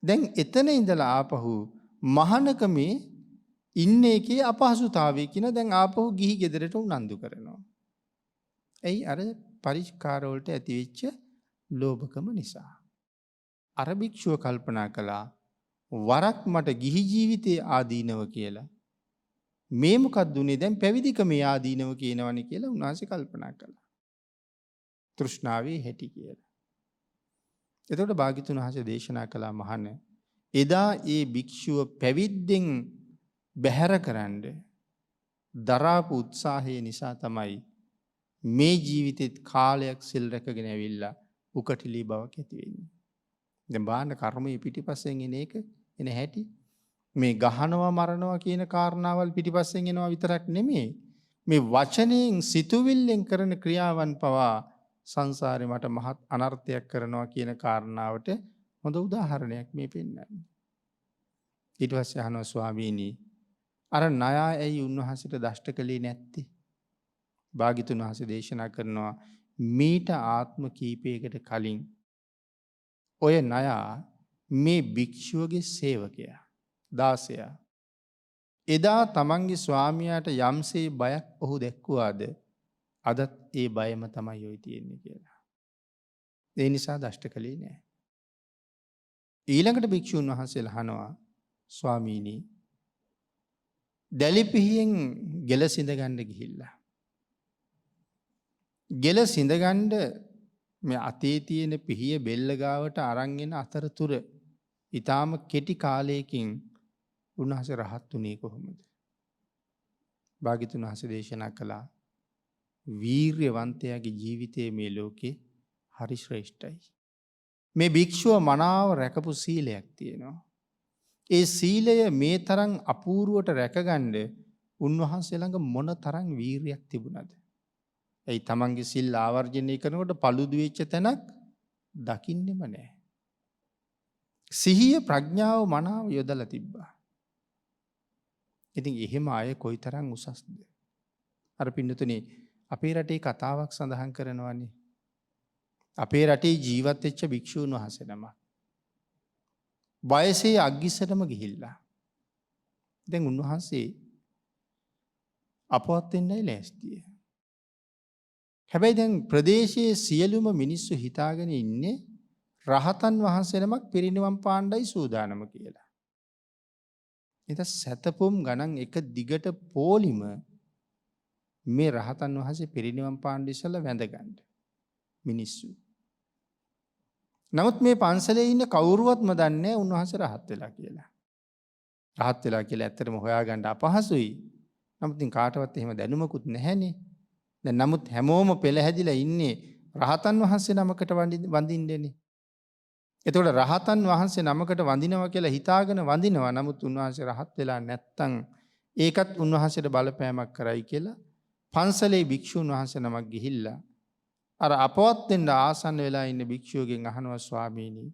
දැන් එතන ඉඳලා ආපහු මහානකමේ ඉන්න එකේ අපහසුතාවය කියන දැන් ආපහු ගිහි ගෙදරට උනන්දු කරනවා. එයි අර පරිස්කාර වලට ඇතිවෙච්ච ලෝභකම නිසා. අර භික්ෂුව කල්පනා කළා වරක් මට ගිහි ජීවිතයේ ආදීනව කියලා. මේ මොකක්ද උනේ දැන් පැවිදිකමේ ආදීනව කියනවනේ කියලා උන්වහන්සේ කල්පනා කළා. තෘෂ්ණාවේ හැටි කියලා. එතකොට භාග්‍යතුන් වහන්සේ දේශනා කළා මහණ එදා ඒ භික්ෂුව පැවිද්දෙන් බැහැරකරන්න දරාපු උත්සාහය නිසා තමයි මේ ජීවිතෙත් කාලයක් සිල් රැකගෙන ඇවිල්ලා උකටිලී බවක් ඇති වෙන්නේ. දැන් බාහන කර්මයේ පිටිපස්සෙන් එන එක එන හැටි මේ ගහනවා මරනවා කියන කාරණාවල් පිටිපස්සෙන් එනවා විතරක් නෙමෙයි මේ වචනයෙන් සිතුවිල්ලෙන් කරන ක්‍රියාවන් පවා සංසාරේ මට මහත් අනර්ථයක් කරනවා කියන කාරණාවට හොඳ උදාහරණයක් මේ පෙන්නන්නේ. ඊට පස්සේ අහනවා ස්වාමීනි අර ණයා ඇයි උන්වහන්සේට දෂ්ට කළේ නැත්තේ? භාග්‍යතුන් වහන්සේ දේශනා කරනවා මීට ආත්ම කීපයකට කලින් ඔය නයා මේ භික්ෂුවගේ සේවකයා දාසයා. එදා තමන්ගේ ස්වාමියාට යම්සේ බයක් ඔහු දැක්වුවාද අදත් ඒ බයම තමයි ඔය තියෙන්නේ කියලා. ඒ නිසා දෂ්ට කළේ නෑ. ඊළඟට භික්ෂූන් වහන්සේ අහනවා ස්වාමීනි දැලිපිහියෙන් ගෙල සිඳගන්න ගිහිල්ලා. ගෙල සිඳගණ්ඩ මේ අතේ තියෙන පිහිය බෙල්ල ගාවට අරංගෙන අතරතුර ඉතාම කෙටි කාලයකින් උන්වහස රහත් වනේ කොහොමද. භාගිතුන් වහස දේශනා කළා වීර්යවන්තයාගේ ජීවිතය මේ ලෝකෙ හරි ශ්‍රේෂ්ඨයි. මේ භික්‍ෂුව මනාව රැකපු සීලයක් තියෙනවා. ඒ සීලය මේ තරන් අපූරුවට රැකගණ්ඩ උන්වහන්සේ ළඟ මොන තරන් වීර්යක් තිබුණද. ඇයි තමන්ගේ සිල් ආවර්ජනය කරනකොට පළුදුවෙච්ච තැනක් දකින්නෙම නෑ. සිහිය ප්‍රඥාව මනාව යොදල තිබ්බා. ඉතින් එහෙම අය කොයි තරං උසස්ද. අර පින්නතුනේ අපේ රටේ කතාවක් සඳහන් කරනවන්නේ. අපේ රටේ ජීවත් එච්ච භික්‍ෂූන් වහස නම. වයසේ අග්ගිස්සටම ගිහිල්ලා. දැන් උන්වහන්සේ අපවත්වෙන්නයි ලෑස්තිය. හැබැයි දැන් ප්‍රදේශයේ සියලුම මිනිස්සු හිතාගෙන ඉන්නේ රහතන් වහන්සේනමක් පිරිනිවම් පාණ්ඩයි සූදානම කියලා. එත සැතපුම් ගණන් එක දිගට පෝලිම මේ රහතන් වහන්සේ පිරිනිවම් පාණ්ඩිසල වැඳගන්ඩ මිනිස්සු. නමුත් මේ පන්සලේ ඉන්න කවුරුවත්ම දන්නේ උන්වහන්සේ රහත් වෙලා කියලා. රහත් වෙලා කියලා ඇත්තටම හොයාගන්න අපහසුයි. නමුත් ඉතින් කාටවත් එහෙම දැනුමකුත් නැහැනේ. දැන් නමුත් හැමෝම පෙළහැදිලා ඉන්නේ රහතන් වහන්සේ නමකට වඳින්නනේ. එතකොට රහතන් වහන්සේ නමකට වඳිනවා කියලා හිතාගෙන වඳිනවා. නමුත් උන්වහන්සේ රහත් වෙලා නැත්තම් ඒකත් උන්වහන්සේට බලපෑමක් කරයි කියලා පන්සලේ භික්ෂුන් වහන්සේ නමක් ගිහිල්ලා අර අපවත් වෙන්න ආසන්න වෙලා ඉන්න භික්ෂුවගෙන් අහනවා ස්වාමීනි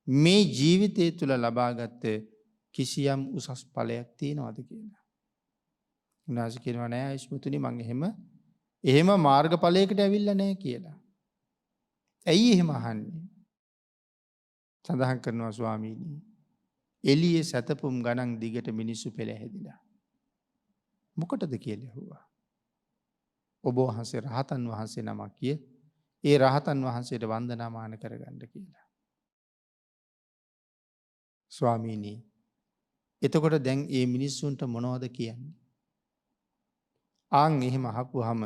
මේ ජීවිතය තුල ලබාගත් කිසියම් උසස් ඵලයක් තියනවද කියලා. උන්වහන්සේ කියනවා නෑ අයිස්මතුනි මං එහෙම මාර්ගඵලයකට ඇවිල්ලා නෑ කියලා. ඇයි එහෙම අහන්නේ? සඳහන් කරනවා ස්වාමීනි එළියේ සැතපුම් ගණන් දිගට මිනිස්සු පෙළහැදිලා. මොකටද කියලා ඇහුවා. ඔබ වහන්සේ රහතන් වහන්සේ නමක් කිය ඒ රහතන් වහන්සේට වන්දනාමාන කරගන්න කියලා. ස්වාමීනි එතකොට දැන් ඒ මිනිස්සුන්ට මොනවද කියන්නේ? ආන් එහෙම අහපුවාම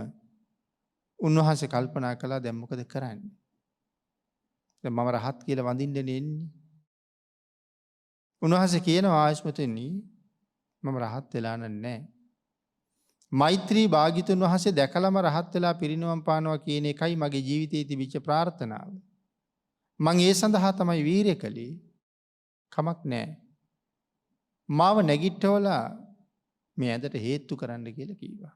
උන්වහන්සේ කල්පනා කළා දැන් මොකද කරන්නේ? දැන් මම රහත් කියලා වඳින්නනේ එන්නේ. උන්වහන්සේ කියනවා ආයස්මතුනි මම රහත් වෙලා නැහැ. මෛත්‍රී භාග්‍යතුන් වහන්සේ දැකලම රහත් වෙලා පිරිනිවන් පානවා කියන එකයි මගේ ජීවිතයේ තිබිච්ච ප්‍රාර්ථනාව. මං ඒ සඳහා තමයි වීරිය කළේ. කමක් නැහැ. මාව නැගිට්ටවලා මේ ඇඳට හේතු කරන්න කියලා කිව්වා.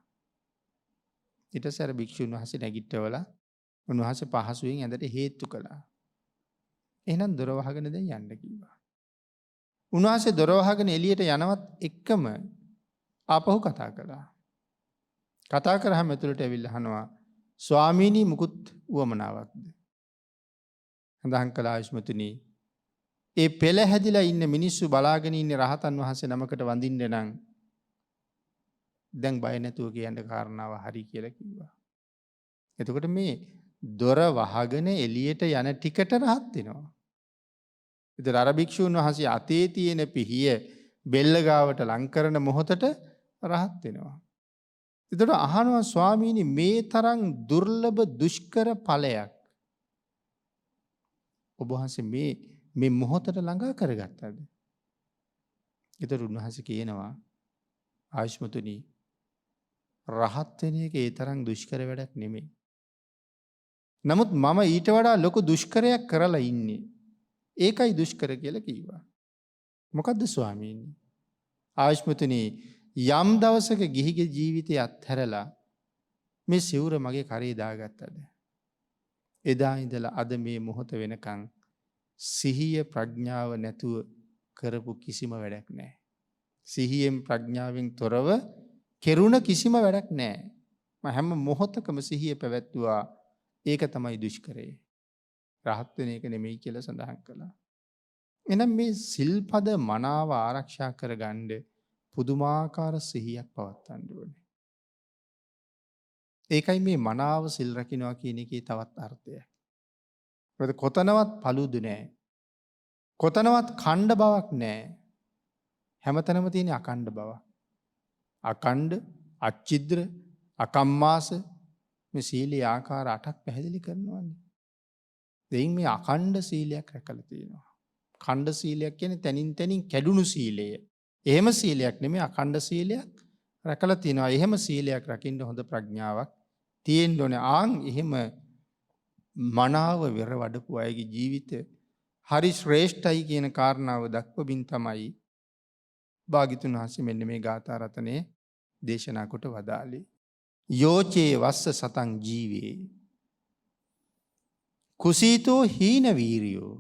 ඊට පස්සේ අර භික්ෂුන් වහන්සේ නැගිට්ටවලා උන්වහන්සේ පහසුවෙන් ඇඳට හේතු කළා. එහෙනම් දොර වහගෙන දැන් යන්න කිව්වා. උන්වහන්සේ දොර වහගෙන එළියට යනවත් එක්කම ආපහු කතා කළා. කතා කරාම ඇතුළට ඇවිල්ලා අහනවා ස්වාමීනි මුකුත් උවමනාවක්ද? සඳහන් කළා ආයුෂ්මතුනි ඒ පෙළ හැදිලා ඉන්න මිනිස්සු බලාගෙන ඉන්නේ රහතන් වහන්සේ නමකට වඳින්න නම් දැන් බය නැතුව කියන්න කාරණාව හරි කියලා කිව්වා. එතකොට මේ දොර වහගෙන එළියට යන ටිකට රහත් වෙනවා. ඉතින් අර භික්ෂුන් වහන්සේ අතේ තියෙන පිහිය බෙල්ල ගාවට ලං කරන මොහොතට රහත් වෙනවා. එතකොට අහනවා ස්වාමීනි මේ තරම් දුර්ලභ දුෂ්කර ඵලයක් ඔබ වහන්සේ මේ මොහොතට ළඟා කරගත්තද? ඒතර උන්වහන්සේ කියනවා ආයුෂ්මතුනි රහත් වෙන එක ඒ තරම් දුෂ්කර වැඩක් නෙමෙයි. නමුත් මම ඊට වඩා ලොකු දුෂ්කරයක් කරලා ඉන්නේ. ඒකයි දුෂ්කර කියලා කිව්වා. මොකද්ද ස්වාමීනි? ආයුෂ්මතුනි යම් දවසක ගිහිගේ ජීවිතය අත්හැරලා මේ සිවුර මගේ කරේ දාගත්තද? එදා ඉඳලා අද මේ මොහොත වෙනකන් සිහිය ප්‍රඥාව නැතුව කරපු කිසිම වැඩක් නැහැ. සිහියෙන් ප්‍රඥාවෙන් තොරව කෙරුණ කිසිම වැඩක් නැහැ. මම හැම මොහොතකම සිහිය පැවැත්තුවා. ඒක තමයි දුෂ්කරය. රහත් වෙන එක නෙමෙයි කියලා සඳහන් කළා. එහෙනම් මේ සිල්පද මනාව ආරක්ෂා කරගන්න පුදුමාකාර සිහියක් පවත්වන්න ඕනේ. ඒකයි මේ මනාව සිල් රකින්නවා කියන එකේ තවත් අර්ථය. මොකද කොතනවත් paludu නෑ. කොතනවත් ඛණ්ඩ බවක් නෑ. හැමතැනම තියෙන අඛණ්ඩ බව. අඛණ්ඩ, අච්චිද්‍ර, අකම්මාස මේ සීලේ ආකාර 8ක් පැහැදිලි කරනවානේ. දෙයින් මේ අඛණ්ඩ සීලයක් රැකලා තියෙනවා. ඛණ්ඩ සීලයක් කියන්නේ තනින් තනින් කැඩුණු සීලය. එහෙම සීලයක් නෙමෙයි අඛණ්ඩ සීලයක් රැකලා තියෙනවා. එහෙම සීලයක් රකින්න හොඳ ප්‍රඥාවක් තියෙන්න ඕනේ. ආන් එහෙම මනාව වෙර වඩපු අයගේ ජීවිත හරි ශ්‍රේෂ්ඨයි කියන කාරණාව දක්වමින් තමයි භාග්‍යතුන් වහන්සේ මෙන්න මේ ගාථා රතනේ දේශනා කොට වදාළේ. යෝචේ වස්ස සතං ජීවේ කුසීතෝ හීන වීරියෝ.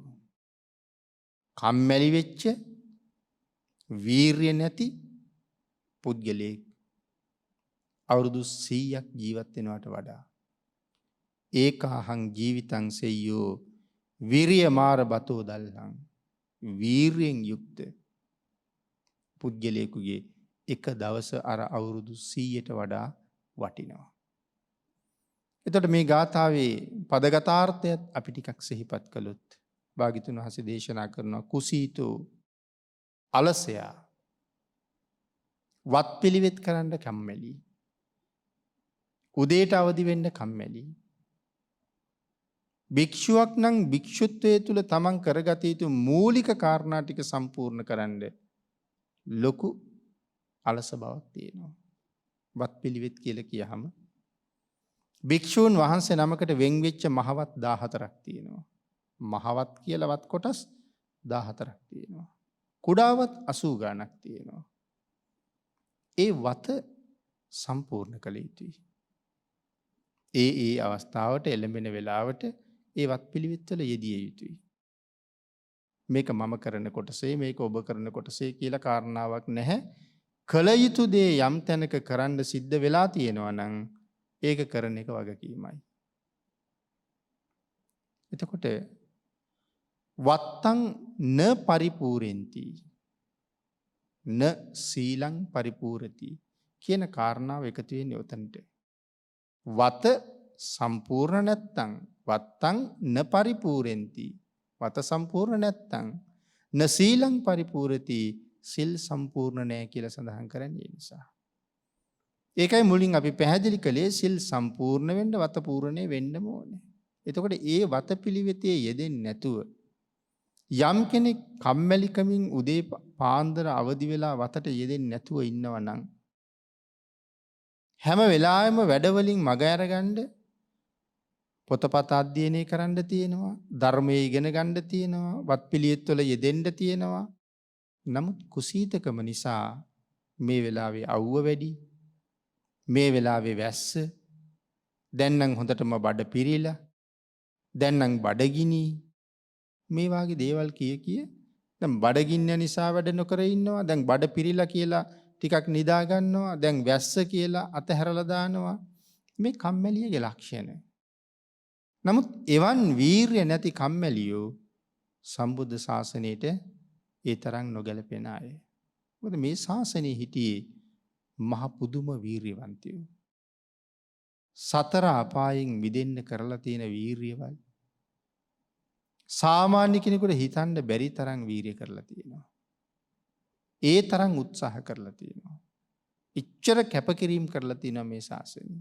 කම්මැලි වෙච්ච වීරිය නැති පුද්ගලයෙක් අවුරුදු 100ක් ජීවත් වෙනවට වඩා ඒකාහං ජීවිතං සෙය්‍යෝ විරිය මාර බතෝ දල්හං. වීරියෙන් යුක්ත පුද්ගලයෙකුගේ එක දවස අර අවුරුදු 100ට වඩා වටිනවා. එතකොට මේ ගාථාවේ පදගතාර්ථයත් අපි ටිකක් සිහිපත් කළොත් භාග්‍යතුන් වහන්සේ දේශනා කරනවා කුසීතෝ අලසයා වත්පිළිවෙත් කරන්න කම්මැලි. උදේට අවදි වෙන්න කම්මැලි. භික්ෂුවක් නම් භික්ෂුත්වයේ තුල තමන් කරගත යුතු මූලික කාරණා ටික සම්පූර්ණ කරන්න ලොකු අලස බවක් තියෙනවා. වත්පිළිවෙත් කියලා කියහම භික්ෂූන් වහන්සේ නමකට වෙන් වෙච්ච මහවත් 14ක් තියෙනවා. මහවත් කියලා වත් කොටස් 14ක් තියෙනවා. කුඩාවත් 80 ගණක් තියෙනවා. ඒ වත සම්පූර්ණ කළ යුතුයි. ඒ අවස්ථාවට එළඹෙන වෙලාවට ඒ වත් පිළිවෙත්වල යෙදිය යුතුයි. මේක මම කරන කොටසේ මේක ඔබ කරන කොටසේ කියලා කාරණාවක් නැහැ. කළ යුතු දේ යම් තැනක කරන්න සිද්ධ වෙලා තියෙනවා නම් ඒක කරන එක වගකීමයි. එතකොට වත්තං න පරිපූර්ෙන්ති න සීලං පරිපූර්ති කියන කාරණාව එකතු වෙන්නේ උතනට. වත සම්පූර්ණ නැත්තං වත්තං න පරිපූර්ෙන්ති වත සම්පූර්ණ නැත්තං න සීලං පරිපූර්ති සිල් සම්පූර්ණ නැහැ කියලා සඳහන් කරන්නේ ඒ නිසා. ඒකයි මුලින් අපි පැහැදිලි කළේ සිල් සම්පූර්ණ වෙන්න වත පූර්ණේ වෙන්නම ඕනේ. එතකොට ඒ වත පිළිවෙතේ යෙදෙන්නේ නැතුව යම් කෙනෙක් කම්මැලිකමින් උදේ පාන්දර අවදි වෙලා වතට යෙදෙන්නේ නැතුව ඉන්නවා නම් හැම වෙලාවෙම වැඩවලින් මග අරගන්න පොතපත අධ්‍යයනය කරන්න තියෙනවා, ධර්මයේ ඉගෙන ගන්න තියෙනවා, වත් පිළිවෙත් වල යෙදෙන්න තියෙනවා. නමුත් කුසීතකම නිසා මේ වෙලාවේ අවුව වැඩි, මේ වෙලාවේ වැස්ස, දැන් නම් හොඳටම බඩ පිරීලා, දැන් නම් බඩගිනි, මේ වාගේ දේවල් කිය දැන් බඩගින්න නිසා වැඩ නොකර ඉන්නවා, දැන් බඩ පිරීලා කියලා ටිකක් නිදා ගන්නවා, දැන් වැස්ස කියලා අතහැරලා දානවා. මේ කම්මැලියගේ ලක්ෂණ. නමුත් එවන් වීරිය නැති කම්මැලියෝ සම්බුද්ධ ශාසනයට ඒ තරම් නොගැලපෙන අය. මොකද මේ ශාසනයේ හිටියේ මහ පුදුම වීරියවන්තයෝ. සතර අපායෙන් මිදෙන්න කරලා තියෙන වීරියවල් සාමාන්‍ය කෙනෙකුට හිතන්න බැරි තරම් වීරිය කරලා තියෙනවා. ඒ තරම් උත්සාහ කරලා තියෙනවා. ඉච්ඡර කැපකිරීම කරලා තියෙනවා මේ ශාසනය.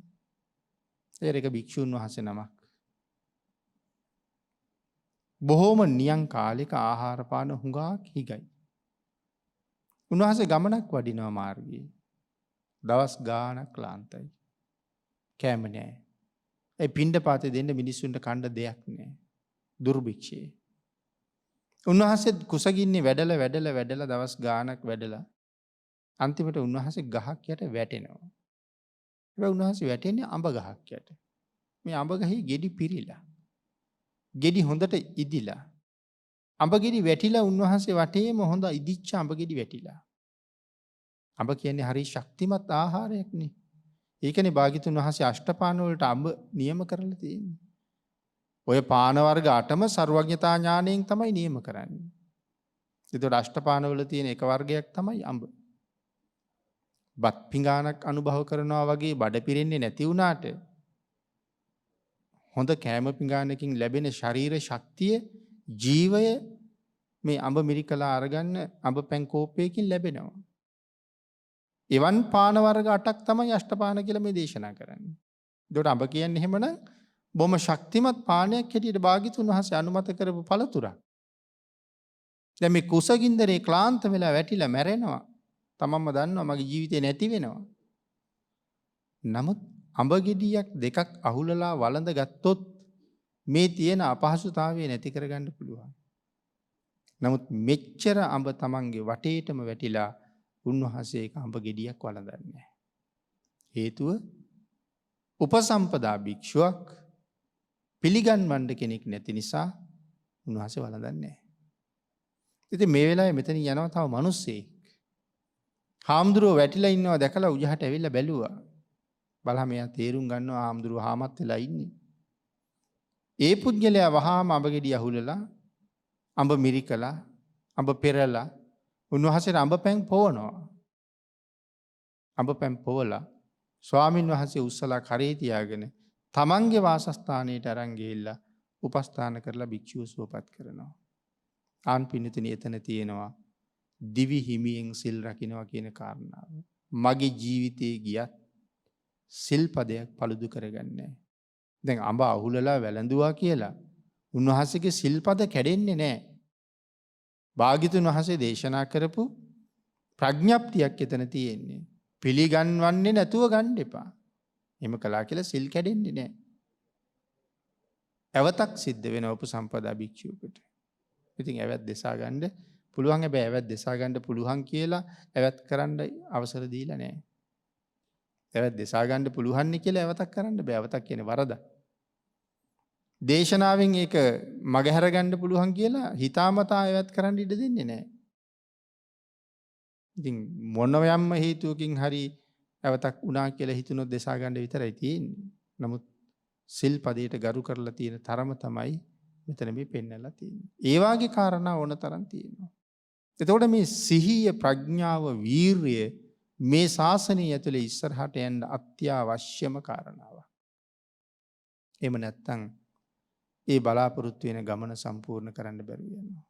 ඒක භික්ෂුන් වහන්සේ නමක්. බොහෝම නියං කාලික ආහාර පාන හුඟක් හිගයි. උන්වහන්සේ ගමනක් වඩිනවා මාර්ගයේ. දවස් ගාණක් ක්ලාන්තයි. කෑම නෑ. ඒ පිණ්ඩපාතේ දෙන්න මිනිස්සුන්ට කන්න දෙයක් නෑ. දුර්භික්ෂයේ. උන්වහන්සේ කුසගින්නේ වැඩලා දවස් ගාණක් වැඩලා අන්තිමට උන්වහන්සේ ගහක් යට වැටෙනවා. හැබැයි උන්වහන්සේ වැටෙන්නේ අඹ ගහක් යට. මේ අඹ ගහේ ගෙඩි පිරීලා. ගෙඩි හොඳට ඉදිලා. අඹ ගෙඩි වැටිලා උන්වහන්සේ වටේම හොඳ ඉදිච්ච අඹ ගෙඩි වැටිලා. අඹ කියන්නේ හරි ශක්තිමත් ආහාරයක් නේ. ඒකනේ භාග්‍යතුන් වහන්සේ අෂ්ටපාන වලට අඹ නියම කරලා තියෙන්නේ. ඔය පානවර්ග 8ම සර්වඥතා ඥාණයෙන් තමයි නියම කරන්නේ. ඒතකොට අෂ්ටපානවල තියෙන එක වර්ගයක් තමයි අඹ. බත් පිඟානක් අනුභව කරනවා වගේ බඩ පිරෙන්නේ නැති වුණාට හොඳ කෑම පිඟානකින් ලැබෙන ශරීර ශක්තිය ජීවය මේ අඹ මිරිකලා අරගන්න අඹ පැන් කෝප්පයකින් ලැබෙනවා. එවන් පාන වර්ග 8ක් තමයි අෂ්ටපාන කියලා මේ දේශනා කරන්නේ. ඒකට අඹ කියන්නේ එහෙමනම් බොහොම ශක්තිමත් පානයක් හැටියට භාග්‍යතුන් වහන්සේ අනුමත කරපු පළතුරක්. දැන් මේ කුසගින්දරේ ක්ලාන්ත වෙලා වැටිලා මැරෙනවා. තමන්ම දන්නවා මගේ ජීවිතේ නැති වෙනවා. නමුත් අඹ ගෙඩියක් දෙකක් අහුලලා වළඳ ගත්තොත් මේ තියෙන අපහසුතාවය නැති කරගන්න පුළුවන්. නමුත් මෙච්චර අඹ තමන්ගේ වටේටම වැටිලා උන්වහන්සේ ඒක අඹ ගෙඩියක් වළඳන්නේ නැහැ. හේතුව උපසම්පදා භික්ෂුවක් පිළිගන්වන්න කෙනෙක් නැති නිසා උන්වහන්සේ වළඳන්නේ නැහැ. ඉතින් මේ වෙලාවේ මෙතන යනවා තව මිනිස්සෙක්. හාමුදුරුවෝ වැටිලා ඉන්නවා දැකලා උජහට ඇවිල්ලා බැලුවා. බලහම එයා තේරුම් ගන්නවා හාමුදුරුවෝ හාමත් වෙලා ඉන්නේ. ඒ පුද්ගලයා වහාම අඹ ගෙඩිය අහුලලා අඹ මිරිකලා අඹ පෙරලා උන්වහන්සේට අඹ පැන් පොවනවා. අඹ පැන් පොවලා ස්වාමින් වහන්සේ උස්සලා කරේ තියාගෙන තමන්ගේ වාසස්ථානයට අරන් ගිහිල්ලා උපස්ථාන කරලා භික්ෂුව සුවපත් කරනවා. ආන් පින්නතුනි එතන තියෙනවා දිවි හිමියෙන් සිල් රකින්නවා කියන කාරණාව. මගේ ජීවිතේ ගියත් සිල්පදයක් paludu කරගන්නේ නැහැ. දැන් අඹ අහුලලා වැළඳුවා කියලා උන්වහන්සේගේ සිල්පද කැඩෙන්නේ නැහැ. භාග්‍යතුන් වහන්සේ දේශනා කරපු ප්‍රඥප්තියක් එතන තියෙන්නේ. පිළිගන්වන්නේ නැතුව ගන්න එපා. එහෙම කළා කියලා සිල් කැඩෙන්නේ නැහැ. ඇවතක් සිද්ධ වෙන උපසම්පදා භික්ෂුවකට. ඉතින් ඇවත් දෙසා ගන්න පුළුවන්. හැබැයි ඇවත් දෙසා ගන්න පුළුවන් කියලා ඇවත් කරන්න අවසර දීලා නැහැ. ඇවත් දෙසා ගන්න පුළුවන් නේ කියලා ඇවතක් කරන්න බෑ. ඇවතක් කියන්නේ වරද. දේශනාවෙන් ඒක මගහැර ගන්න පුළුවන් කියලා හිතාමතා ඇවත් කරන්න ඉඩ දෙන්නේ නැහැ. ඉතින් මොනවයම්ම හේතුවකින් හරි ඇවතක් වුණා කියලා හිතුනොත් දෙසා ගන්න විතරයි තියෙන්නේ. නමුත් සිල් පදයට ගරු කරලා තියෙන තරම තමයි මෙතන මේ පෙන්නලා තියෙන්නේ. ඒ වාගේ කාරණා ඕන තරම් තියෙනවා. එතකොට මේ සිහිය, ප්‍රඥාව, වීරිය මේ ශාසනය ඇතුලේ ඉස්සරහට යන්න අත්‍යවශ්‍යම කාරණාවක්. එහෙම නැත්නම් ඒ බලාපොරොත්තු වෙන ගමන සම්පූර්ණ කරන්න බැරුව යනවා.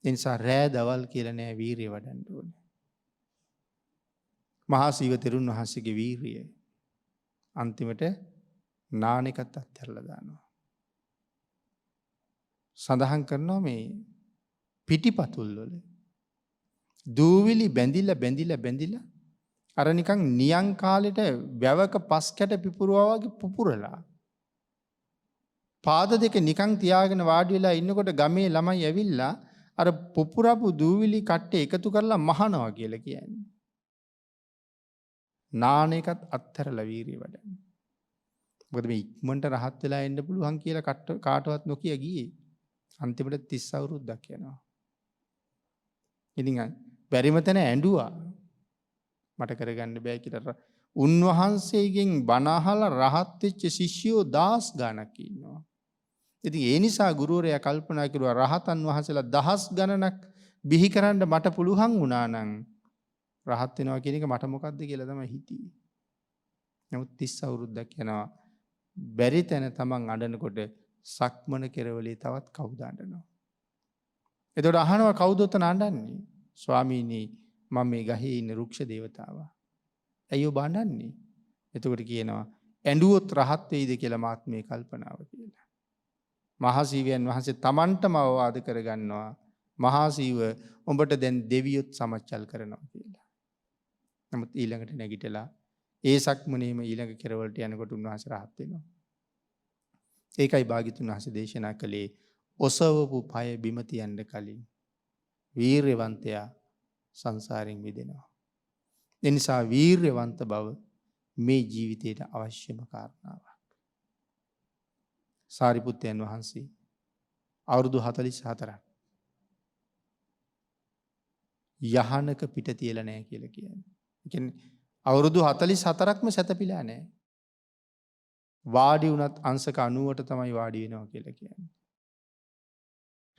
ඒ නිසා රෑ දවල් කියලා නෑ වීරිය වඩන්න ඕනේ. මහා සීව තෙරුන් වහන්සේගේ වීරිය අන්තිමට නානෙකත් අත්හැරලා දානවා. සඳහන් කරනවා මේ පිටිපතුල් වල දූවිලි බැඳිලා අර නිකන් නියං කාලෙට වැවක පස් කැට පිපුරුවා වගේ පුපුරලා පාද දෙක නිකන් තියාගෙන වාඩි වෙලා ඉන්නකොට ගමේ ළමයි ඇවිල්ලා අර පුපුරපු දූවිලි කට්ටේ එකතු කරලා මහනවා කියලා කියන්නේ. නානෙකත් අත්හැරලා වීරිය වඩන්න. මොකද මේ ඉක්මනට රහත් වෙලා එන්න පුළුවන් කියලා කාටවත් නොකිය ගියේ. අන්තිමට 30 අවුරුද්දක් යනවා. ඉතින් බැරිම තැන ඇඬුවා. මට කරගන්න බෑ කියලා. උන්වහන්සේගෙන් බණ අහලා රහත් වෙච්ච ශිෂ්‍යයෝ 10 ගණක් ඉන්නවා. ඉතින් ඒ නිසා ගුරුවරයා කල්පනා කරුවා රහතන් වහන්සේලා 10 ගණනක් බිහි කරන්න මට පුළුවන් වුණා නම් රහත් වෙනවා කියන එක මට මොකද්ද කියලා තමයි හිතියේ. නමුත් 30 අවුරුද්දක් යනවා. බැරි තැන තමන් අඬනකොට සක්මන කෙරවලේ තවත් කවුද අඬනවා. එතකොට අහනවා කවුද උතන අඬන්නේ? ස්වාමීනි මම මේ ගහේ ඉන්න රුක්ෂ දේවතාවා. ඇයි ඔබ අඬන්නේ? එතකොට කියනවා ඇඬුවොත් රහත් වෙයිද කියලා මාත් මේ කල්පනාව කියලා. මහා සීවයන් වහන්සේ තමන්ටම අවවාද කරගන්නවා. මහා සීව උඹට දැන් දෙවියොත් සමච්චල් කරනවා කියලා. නමුත් ඊළඟට නැගිටලා ඒ සක්මනේම ඊළඟ කෙරවලට යනකොට උන්වහන්සේ රහත් වෙනවා. ඒකයි භාග්‍යතුන් වහන්සේ දේශනා කළේ ඔසවපු පය බිම තියන්න කලින් වීරවන්තයා සංසාරයෙන් මිදෙනවා. ඒ නිසා වීරවන්ත බව මේ ජීවිතයට අවශ්‍යම කාරණාවක්. සාරිපුත්තයන් වහන්සේ අවුරුදු 44ක් යහනක පිට තියලා නැහැ කියලා කියන්නේ. ඒ කියන්නේ අවුරුදු 44ක්ම සැතපීලා නැහැ. වාඩි වුණත් අංශක 90ට තමයි වාඩි වෙනවා කියලා කියන්නේ.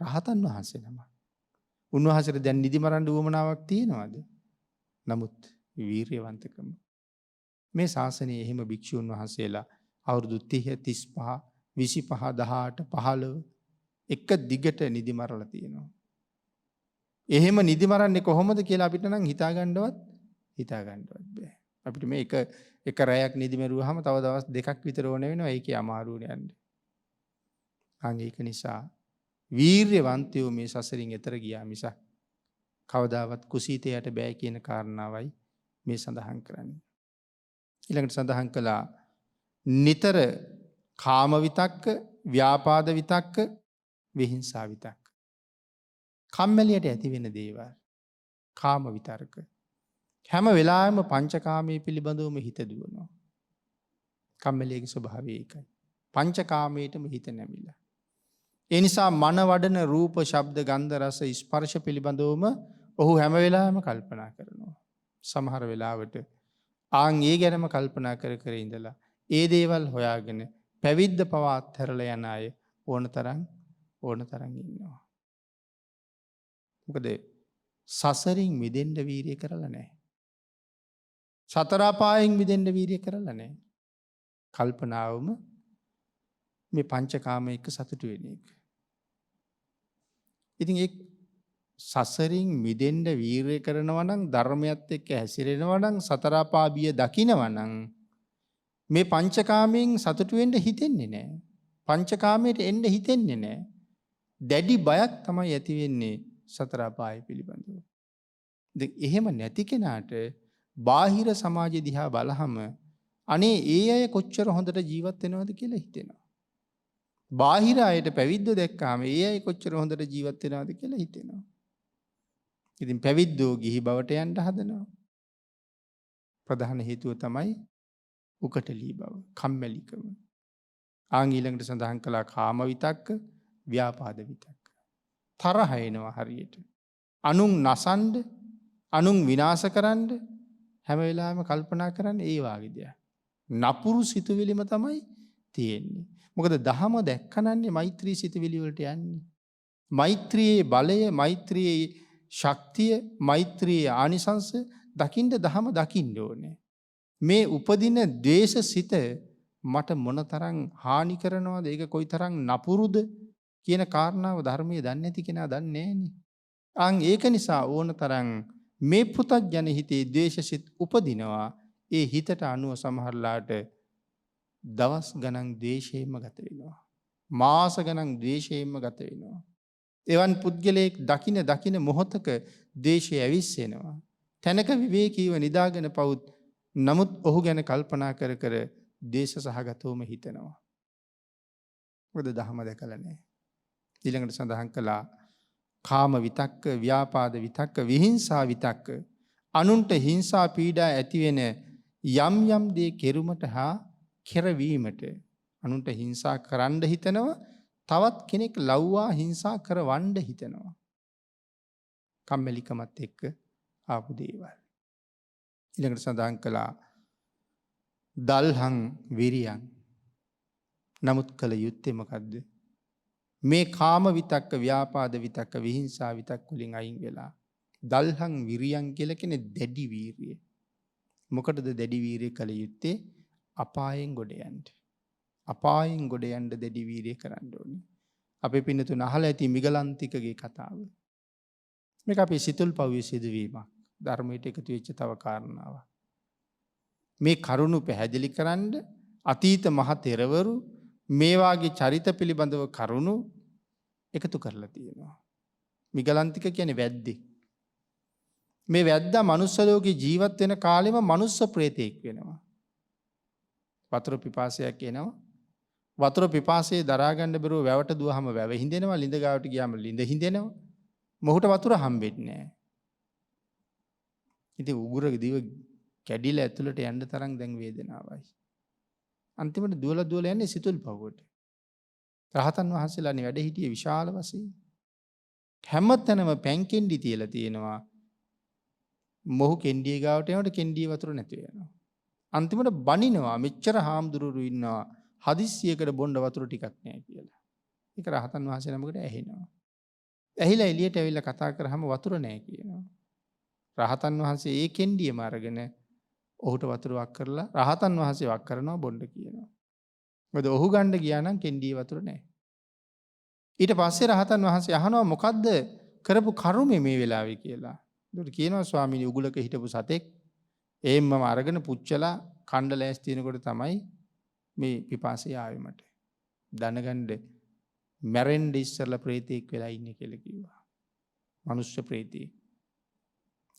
රහතන් වහන්සේ නම. උන්වහන්සේට දැන් නිදි මරන්න උවමනාවක් තියෙනවද? නමුත් වීරියවන්තකම. මේ ශාසනයේ එහෙම භික්ෂුන් වහන්සේලා අවුරුදු 30 35 25 18 15 එක දිගට නිදි මරලා තියෙනවා. එහෙම නිදි මරන්නේ කොහොමද කියලා අපිට නම් හිතා ගන්නවත් බෑ. අපිට මේ එක රැයක් නිදි මරුවාම තව දවස් දෙකක් විතර ඕන වෙනවා. ඒකේ අමාරුනේ යන්නේ. ඒක නිසා වීර්යවන්තයෝ මේ සසරින් එතර ගියා මිසක් කවදාවත් කුසීතයට බෑ කියන කාරණාවයි මේ සඳහන් කරන්නේ. ඊළඟට සඳහන් කළා නිතර කාම විතක්ක, ව්‍යාපාද විතක්ක, විහිංසා විතක්ක. කම්මැලියට ඇති වෙන දේවල්. කාම විතර්ක. හැම වෙලාවෙම පංචකාමයේ පිළිබඳවම හිත දුවනවා. කම්මැලියගේ ස්වභාවය ඒකයි. පංචකාමයටම හිත නැමිලා. ඒ නිසා මන වඩන රූප, ශබ්ද, ගන්ධ, රස, ස්පර්ශ පිළිබඳවම ඔහු හැම වෙලාවෙම කල්පනා කරනවා. සමහර වෙලාවට ඒ ගැනම කල්පනා කර ඉඳලා ඒ දේවල් හොයාගෙන පැවිද්ද පවා අත්හැරලා යන අය ඕනතරම් ඉන්නවා. මොකද සසරින් මිදෙන්න වීරිය කරලා නැහැ. සතර අපායෙන් මිදෙන්න වීරිය කරලා නැහැ. කල්පනාවම මේ පංචකාම එක්ක සතුටු වෙන එක. ඉතින් ඒ සසරින් මිදෙන්න වීරිය කරනවා නම්, ධර්මයත් එක්ක හැසිරෙනවා නම්, සතර අපා බිය දකිනවා නම් මේ පංචකාමයෙන් සතුටු වෙන්න හිතෙන්නේ නැහැ. පංචකාමයට එන්න හිතෙන්නේ නැහැ. දැඩි බයක් තමයි ඇති වෙන්නේ සතර අපාය පිළිබඳව. දැන් එහෙම නැති කෙනාට බාහිර සමාජ දිහා බලහම අනේ ඒ අය කොච්චර හොඳට ජීවත් වෙනවද කියලා හිතෙනවා. බාහිර අයට පැවිද්දෝ දැක්කාම ඒ අය කොච්චර හොඳට ජීවත් වෙනවද කියලා හිතෙනවා. ඉතින් පැවිද්දෝ ගිහි බවට යන්න හදනවා. ප්‍රධාන හේතුව තමයි උකටලී බව, කම්මැලිකම. ඊළඟට සඳහන් කළා කාම විතක්ක, ව්‍යාපාද විතක්ක. තරහ එනවා හරියට. අනුන් නසන්න, අනුන් විනාශ කරන්න හැම වෙලාවෙම කල්පනා කරන්නේ ඒ වාගේ දෙයක්. නපුරු සිතුවිලිම තමයි තියෙන්නේ. මොකද දහම දැක්කනන්නේ මෛත්‍රී සිතුවිලි වලට යන්නේ. මෛත්‍රියේ බලය, මෛත්‍රියේ ශක්තිය, මෛත්‍රියේ ආනිසංස දකින්න දහම දකින්න ඕනේ. මේ උපදින ද්වේෂසිත මට මොනතරම් හානි කරනවද, ඒක කොයිතරම් නපුරුද කියන කාරණාව ධර්මයේ දන්නේ නැති කෙනා දන්නේ නැහනේ. ඒක නිසා ඕනතරම් මේ පෘථග්ජන හිතේ ද්වේෂසිත උපදිනවා. ඒ හිතට අනුව සමහරලාට දවස් ගණන් ද්වේෂයෙන්ම ගත වෙනවා. මාස ගණන් ද්වේෂයෙන්ම ගත වෙනවා. එවන් පුද්ගලයෙක් දකින මොහොතක ද්වේෂය ඇවිස්සෙනවා. තැනක විවේකීව නිදාගෙන පවුත්, නමුත් ඔහු ගැන කල්පනා කර ද්වේෂ සහගතවම හිතනවා. මොකද දහම දැකලා නැහැ. ඊළඟට සඳහන් කළා කාම විතක්ක, ව්‍යාපාද විතක්ක, විහිංසා විතක්ක. අනුන්ට හිංසා පීඩා ඇති වෙන යම් දේ කෙරුමට හා කෙරවීමට, අනුන්ට හිංසා කරන්න හිතනවා, තවත් කෙනෙක් ලව්වා හිංසා කරවන්න හිතනවා. කම්මැලිකමත් එක්ක ආපු දේවල්. ඊළඟට සඳහන් කළා දල්හං විරියං. නමුත් කළ යුත්තේ මොකද්ද? මේ කාම විතක්ක, ව්‍යාපාද විතක්ක, විහිංසා විතක්ක වලින් අයින් වෙලා දල්හං විරියං කියලා කියන්නේ දැඩි වීරිය. මොකටද දැඩි වීරිය කළ යුත්තේ? අපායෙන් ගොඩ යන්න. අපායෙන් ගොඩ යන්න දැඩි වීරිය කරන්න ඕනේ. අපේ පින්නතුන් අහලා ඇති මිගලන්තිකගේ කතාව. මේක අපේ සිතුල්පව්වේ සිදුවීමක්. ධර්මයට එකතු වෙච්ච තව කාරණාවක්. මේ කරුණු පැහැදිලි කරන්න අතීත මහ තෙරවරු මේ වාගේ චරිත පිළිබඳව කරුණු එකතු කරලා තියෙනවා. මිගලන්තික කියන්නේ වැද්දෙක්. මේ වැද්දා මනුස්ස ලෝකේ ජීවත් වෙන කාලෙම මනුස්ස ප්‍රේතෙක් වෙනවා. වතුර පිපාසයක් එනවා. වතුර පිපාසයේ දරා ගන්න බැරුව වැවට දුවහම වැව හින්දෙනවා. ලිඳ ගාවට ගියාම ලිඳ හින්දෙනවා. මොහුට වතුර හම්බෙන්නේ නැහැ. ඉතින් උගුර දිව කැඩිලා ඇතුළට යන්න තරම් දැන් වේදනාවයි. අන්තිමට දුවලා යන්නේ සිතුල්පව්වට. රහතන් වහන්සේලානේ වැඩ හිටියේ විශාල වශයෙන්. හැමතැනම පැන් කෙන්ඩි තියලා තියෙනවා. මොහු කෙන්ඩිය ගාවට යනකොට කෙන්ඩිය වතුර නැති වෙනවා. අන්තිමට බනිනවා. මෙච්චර හාමුදුරුවෝ ඉන්නවා. හදිස්සියකට බොණ්ඩ වතුර ටිකක් නෑ කියලා. ඒක රහතන් වහන්සේ නමකට ඇහෙනවා. ඇහිලා එළියට ඇවිල්ලා කතා කරාම වතුර නෑ කියනවා. රහතන් වහන්සේ ඒ කෙන්ඩියම අරගෙන ඔහුට වතුර වක් කරලා රහතන් වහන්සේ වක් කරනවා බොණ්ඩ කියනවා. මොකද ඔහු ගන්න ගියා නම් කෙන්ඩියේ වතුර නෑ. ඊට පස්සේ රහතන් වහන්සේ අහනවා මොකද්ද කරපු කරුමේ මේ වෙලාවේ කියලා. ඒකට කියනවා ස්වාමීනි උගුලක හිටපු සතෙක් එහෙම්මම අරගෙන පුච්චලා කණ්ඩ ලෑස්ති වෙනකොට තමයි මේ පිපාසය ආවේ මට. දැනගන්න මැරෙන්න ඉස්සරලා ප්‍රේතෙක් වෙලා ඉන්නේ කියලා කිව්වා. මනුෂ්‍ය ප්‍රේතෙක්.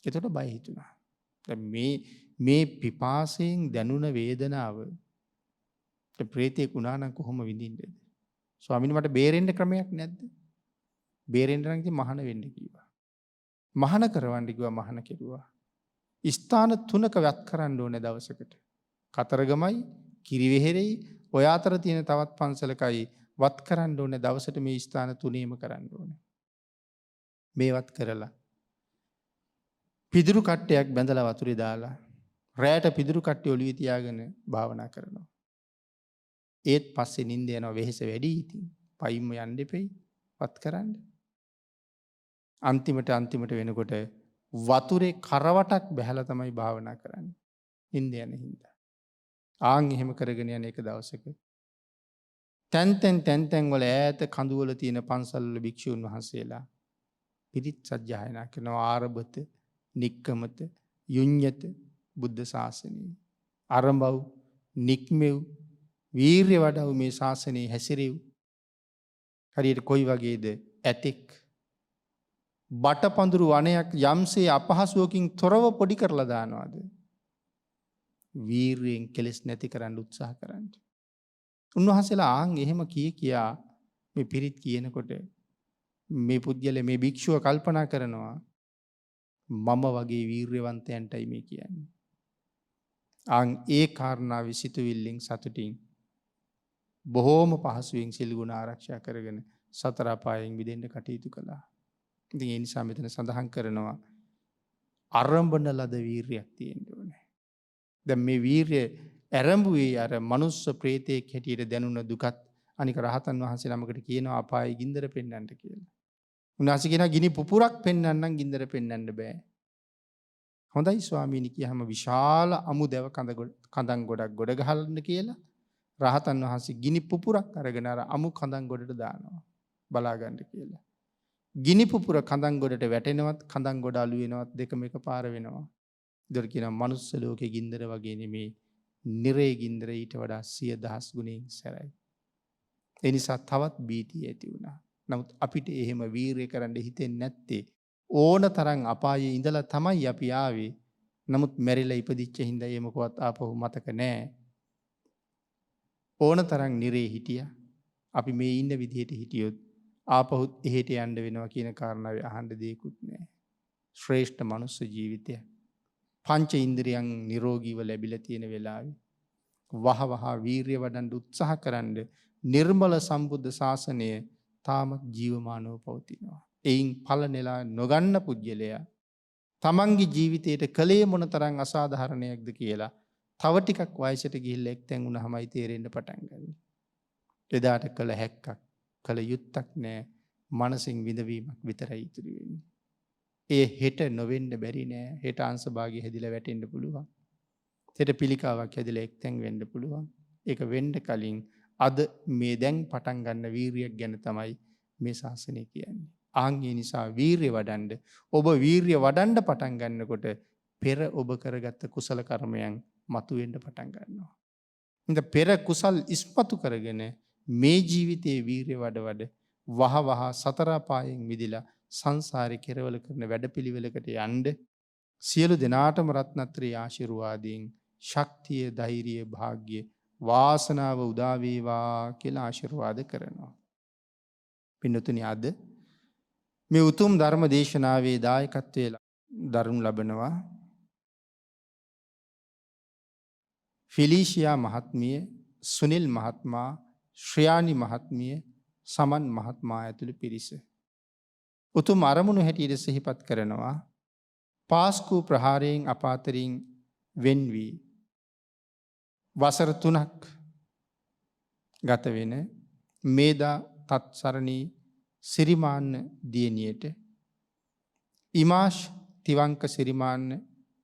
ඒකට බය හිතුණා. දැන් මේ පිපාසයෙන් දැනුණ වේදනාව ප්‍රේතෙක් වුණා නම් කොහොම විඳින්නේද? ස්වාමීනි මට බේරෙන්න ක්‍රමයක් නැද්ද? බේරෙන්න නම් ඉතින් මහාන වෙන්න කිව්වා. මහාන කරවන්න කිව්වා මහාන කෙරුවා. ස්ථාන 3ක වත් කරන්න ඕනේ දවසකට. කතරගමයි, කිරිවෙහෙරෙයි, ඔය අතර තියෙන තවත් පන්සලකයි වත් කරන්න ඕනේ දවසට මේ ස්ථාන 3ෙම කරන්න ඕනේ. මේවත් කරලා පිදුරු කට්ටයක් බැඳලා වතුරේ දාලා රැයට පිදුරු කට්ටිය ඔළුවේ තියාගෙන භාවනා කරනවා. ඒත් පස්සේ නිින්ද යනවා වෙහෙස වැඩි ඉතින්. පයින්ම යන්න දෙපෙයි වත් කරන්න. අන්තිමට වෙනකොට වතුරේ කරවටක් බැහැලා තමයි භාවනා කරන්නේ. නිින්ද යන හින්දා. ආන් එහෙම කරගෙන යන එක දවසක තැන් වල ඈත කඳුවල තියෙන පන්සල් වල භික්ෂුන් වහන්සේලා පිරිත් සජ්ජායනා කරනවා ආරබත, නික්කමත, යුඤ්ඤත බුද්ධ ශාසනය. අරඹව්, නික්මෙව්, වීර්ය වඩව මේ ශාසනයේ හැසිරෙව්. හරියට කොයි වගේද ඇතෙක් බටපඳුරු වනයක් යම්සේ අපහසුවකින් තොරව පොඩි කරලා දානවාද? වීර්යෙන් කෙලෙස් නැති කරන්න උත්සාහ කරන්න. උන්වහන්සේලා ආන් එහෙම කියා මේ පිරිත් කියනකොට මේ පුද්ගලයා මේ භික්ෂුව කල්පනා කරනවා මම වගේ වීර්යවන්තයන්ටයි මේ කියන්නේ. ආන් ඒ කාරණාවේ සිතුවිල්ලෙන් සතුටින් බොහෝම පහසුවෙන් සිල් ගුණ ආරක්ෂා කරගෙන සතර අපායෙන් මිදෙන්න කටයුතු කළා. ඉතින් ඒ නිසා මෙතන සඳහන් කරනවා ආරම්භන ලද වීරියක් තියෙන්න ඕනේ. දැන් මේ වීරිය ආරම්භුවේ අර මනුස්ස ප්‍රේතෙක් හැටියට දැනුණ දුකත් අනික රහතන් වහන්සේ ළමකට කියනවා අපායේ ගින්දර පෙන්වන්න කියලා. උන්වහන්සේ කියනවා ගිනි පුපුරක් පෙන්වන්නම් ගින්දර පෙන්වන්න බෑ. හොඳයි ස්වාමීනි කියහම විශාල අමුදැව කඳන් ගොඩක් ගොඩ ගහන්න කියලා රහතන් වහන්සේ ගිනි පුපුරක් අරගෙන අර අමු කඳන් ගොඩට දානවා බලා ගන්න කියලා. ගිනි පුපුර කඳන් ගොඩට වැටෙනවත් කඳන් ගොඩ අලු වෙනවත් දෙකම එකපාර වෙනවා. ඒතර කියනවා මනුස්ස ලෝකේ ගින්දර වගේ නෙමේ නිරේ ගින්දර ඊට වඩා 100,000 ගුණයෙන් සැරයි. ඒ නිසා තවත් බීතිය ඇති වුණා. නමුත් අපිට එහෙම වීරිය කරන්න හිතෙන්නේ නැත්තේ ඕන තරම් අපායේ ඉඳලා තමයි අපි ආවේ. නමුත් මැරිලා ඉපදිච්ච හින්දා ඒ මොකවත් ආපහු මතක නැහැ. ඕන තරම් නිරේ හිටියා. අපි මේ ඉන්න විදිහට හිටියොත් ආපහුත් එහෙට යන්න වෙනවා කියන කාරණාවේ අහන්න දෙයක්වත් නැහැ. ශ්‍රේෂ්ඨ මනුස්ස ජීවිතය. පංච ඉන්ද්‍රියන් නිරෝගීව ලැබිලා තියෙන වෙලාවේ වහ වීරිය වඩන්න උත්සාහ කරන්න නිර්මල සම්බුද්ධ ශාසනය තාමත් ජීවමානව පවතිනවා. එයින් ඵල නෙලා නොගන්න පුජ්‍යලයා තමන්ගේ ජීවිතයට කලේ මොනතරම් අසාධාරණයක්ද කියලා තව ටිකක් වයසට ගිහිල්ලා එක්තැන් වුණාමයි තේරෙන්න පටන් ගන්නේ. එදාට කළ හැක්කක් කළ යුත්තක් නෑ මනසින් විඳවීමක් විතරයි ඉතුරු වෙන්නේ. ඒ හෙට නොවෙන්න බැරි නෑ. හෙට අංශභාගය හැදිලා වැටෙන්න පුළුවන්. හෙට පිළිකාවක් හැදිලා එක්තැන් වෙන්න පුළුවන්. ඒක වෙන්න කලින් අද මේ දැන් පටන් ගන්න වීරියක් ගැන තමයි මේ ශාසනය කියන්නේ. ආන් ඒ නිසා වීරිය වඩන්න ඔබ වීරිය වඩන්න පටන් ගන්නකොට පෙර ඔබ කරගත්ත කුසල කර්මයන් මතුවෙන්න පටන් ගන්නවා. ඉතින් පෙර කුසල් ඉස්මතු කරගෙන මේ ජීවිතයේ වීරිය වඩ වහ සතර පායෙන් මිදිලා සංසාරේ කෙරවල කරන වැඩපිළිවෙලකට යන්න සියලු දෙනාටම රත්නත්‍රී ආශිර්වාදයෙන් ශක්තිය, ධෛර්යය, වාග්ය, වාසනාව උදා වේවා කියලා ආශිර්වාද කරනවා. පින්නතුනි අද මේ උතුම් ධර්ම දේශනාවේ දායකත්වයේ දරුණු ලබනවා ෆිලිෂියා මහත්මිය, සුනිල් මහත්මයා, ශ්‍රියානි මහත්මිය, සමන් මහත්මයා ඇතුළු පිරිස. උතුම් අරමුණු හැටියට සිහිපත් කරනවා පාස්කු ප්‍රහාරයෙන් අපාතරින් වෙන් වී වසර 3ක් ගත වෙන මේදා තත්සරණී සිරිමාන්න දියණියට ඉමාෂ් තිවංක සිරිමාන්න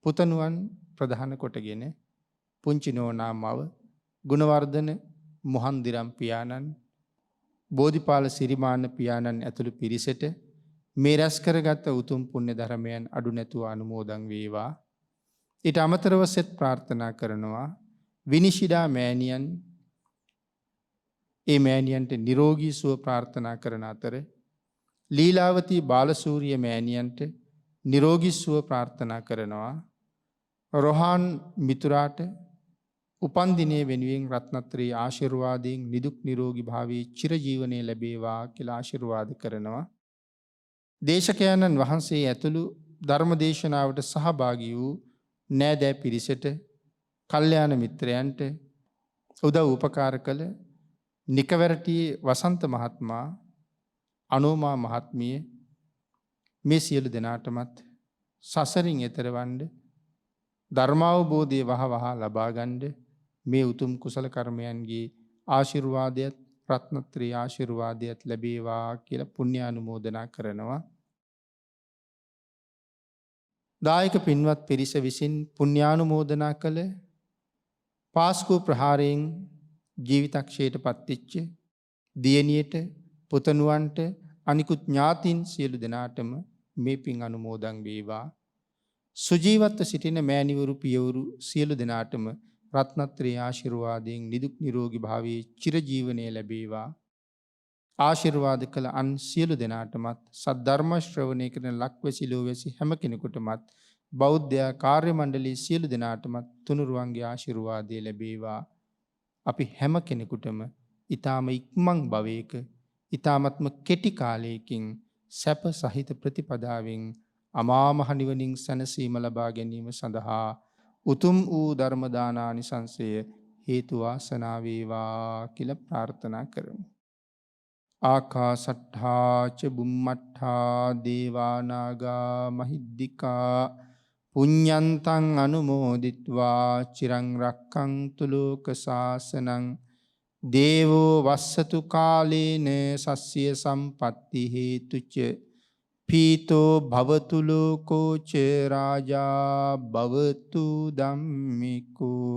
පුතණුවන් ප්‍රධාන කොටගෙන පුංචි නෝනා මව ගුණවර්ධන මොහන්දිරම් පියාණන් බෝධිපාල සිරිමාන්න පියාණන් ඇතුළු පිරිසට මේ රැස් කරගත් උතුම් පුණ්‍ය ධර්මයන් අඩු නැතුව අනුමෝදන් වේවා. ඊට අමතරව සෙත් ප්‍රාර්ථනා කරනවා විනිශිඩා මෑණියන් ඒ මෑණියන්ට නිරෝගී සුව ප්‍රාර්ථනා කරන අතර ලීලාවතී බාලසූරිය මෑණියන්ට නිරෝගී සුව ප්‍රාර්ථනා කරනවා. රොහාන් මිතුරාට උපන්දිනය වෙනුවෙන් රත්නත්‍රී ආශිර්වාදයෙන් නිදුක් නිරෝගී භාවී චිරජීවනයේ ලැබේවා කියලා ආශිර්වාද කරනවා. දේශකයන්න් වහන්සේ ඇතුළු ධර්ම දේශනාවට සහභාගී වූ නෑදෑ පිරිසට කල්යාණ මිත්‍රයන්ට උදව් උපකාර කළ නිකවැරටියේ වසන්ත මහත්මයා අනෝමා මහත්මිය මේ සියලු දෙනාටමත් සසරින් එතර වන්න ධර්මාවබෝධය වහවහ ලබා ගන්න මේ උතුම් කුසල කර්මයන්ගේ ආශිර්වාදයත් රත්නත්‍රී ආශිර්වාදයත් ලැබේවා කියලා පුණ්‍යානුමෝදනා කරනවා. දායක පින්වත් පිරිස විසින් පුණ්‍යානුමෝදනා කළ පාස්කු ප්‍රහාරයෙන් ජීවිතක්ෂයට පත්වෙච්ච දියණියට පුතණුවන්ට අනිකුත් ඥාතීන් සියලු දෙනාටම මේ පින් අනුමෝදන් වේවා. සුජීවත්ව සිටින මෑණිවරු පියවරු සියලු දෙනාටම රත්නත්‍රී ආශිර්වාදයෙන් නිදුක් නිරෝගී භාවී චිරජීවනයේ ලැබේවා. ආශිර්වාද කළ අන් සියලු දෙනාටමත් සද්ධර්ම ශ්‍රවණය කරන ලක්වැසි ලෝවැසි හැම කෙනෙකුටමත් බෞද්ධ කාර්ය මණ්ඩලයේ සියලු දෙනාටමත් තුනුරුවන්ගේ ආශිර්වාදය ලැබේවා. අපි හැම කෙනෙකුටම ඊ타ම ඉක්මන් භවයක ඊ타මත්ම කෙටි කාලයකින් සැප සහිත ප්‍රතිපදාවෙන් අමා මහ නිවනින් සැනසීම ලබා ගැනීම සඳහා උතුම් වූ ධර්ම දානානිසංසය හේතු වාසනා වේවා කියලා ප්‍රාර්ථනා කරමු. ආකාසට්ඨා ච බුම්මට්ඨා දේවා නාග මහිද්దికා පුඤ්ඤන්තං අනුමෝදිත්වා චිරං රක්ඛන්තු ලෝක සාසනං දේවෝ වස්සතු කාලේන සස්්‍ය සම්පatti හේතුච පීතෝ භවතු ලෝකෝ ච රාජා භවතු ධම්මිකෝ.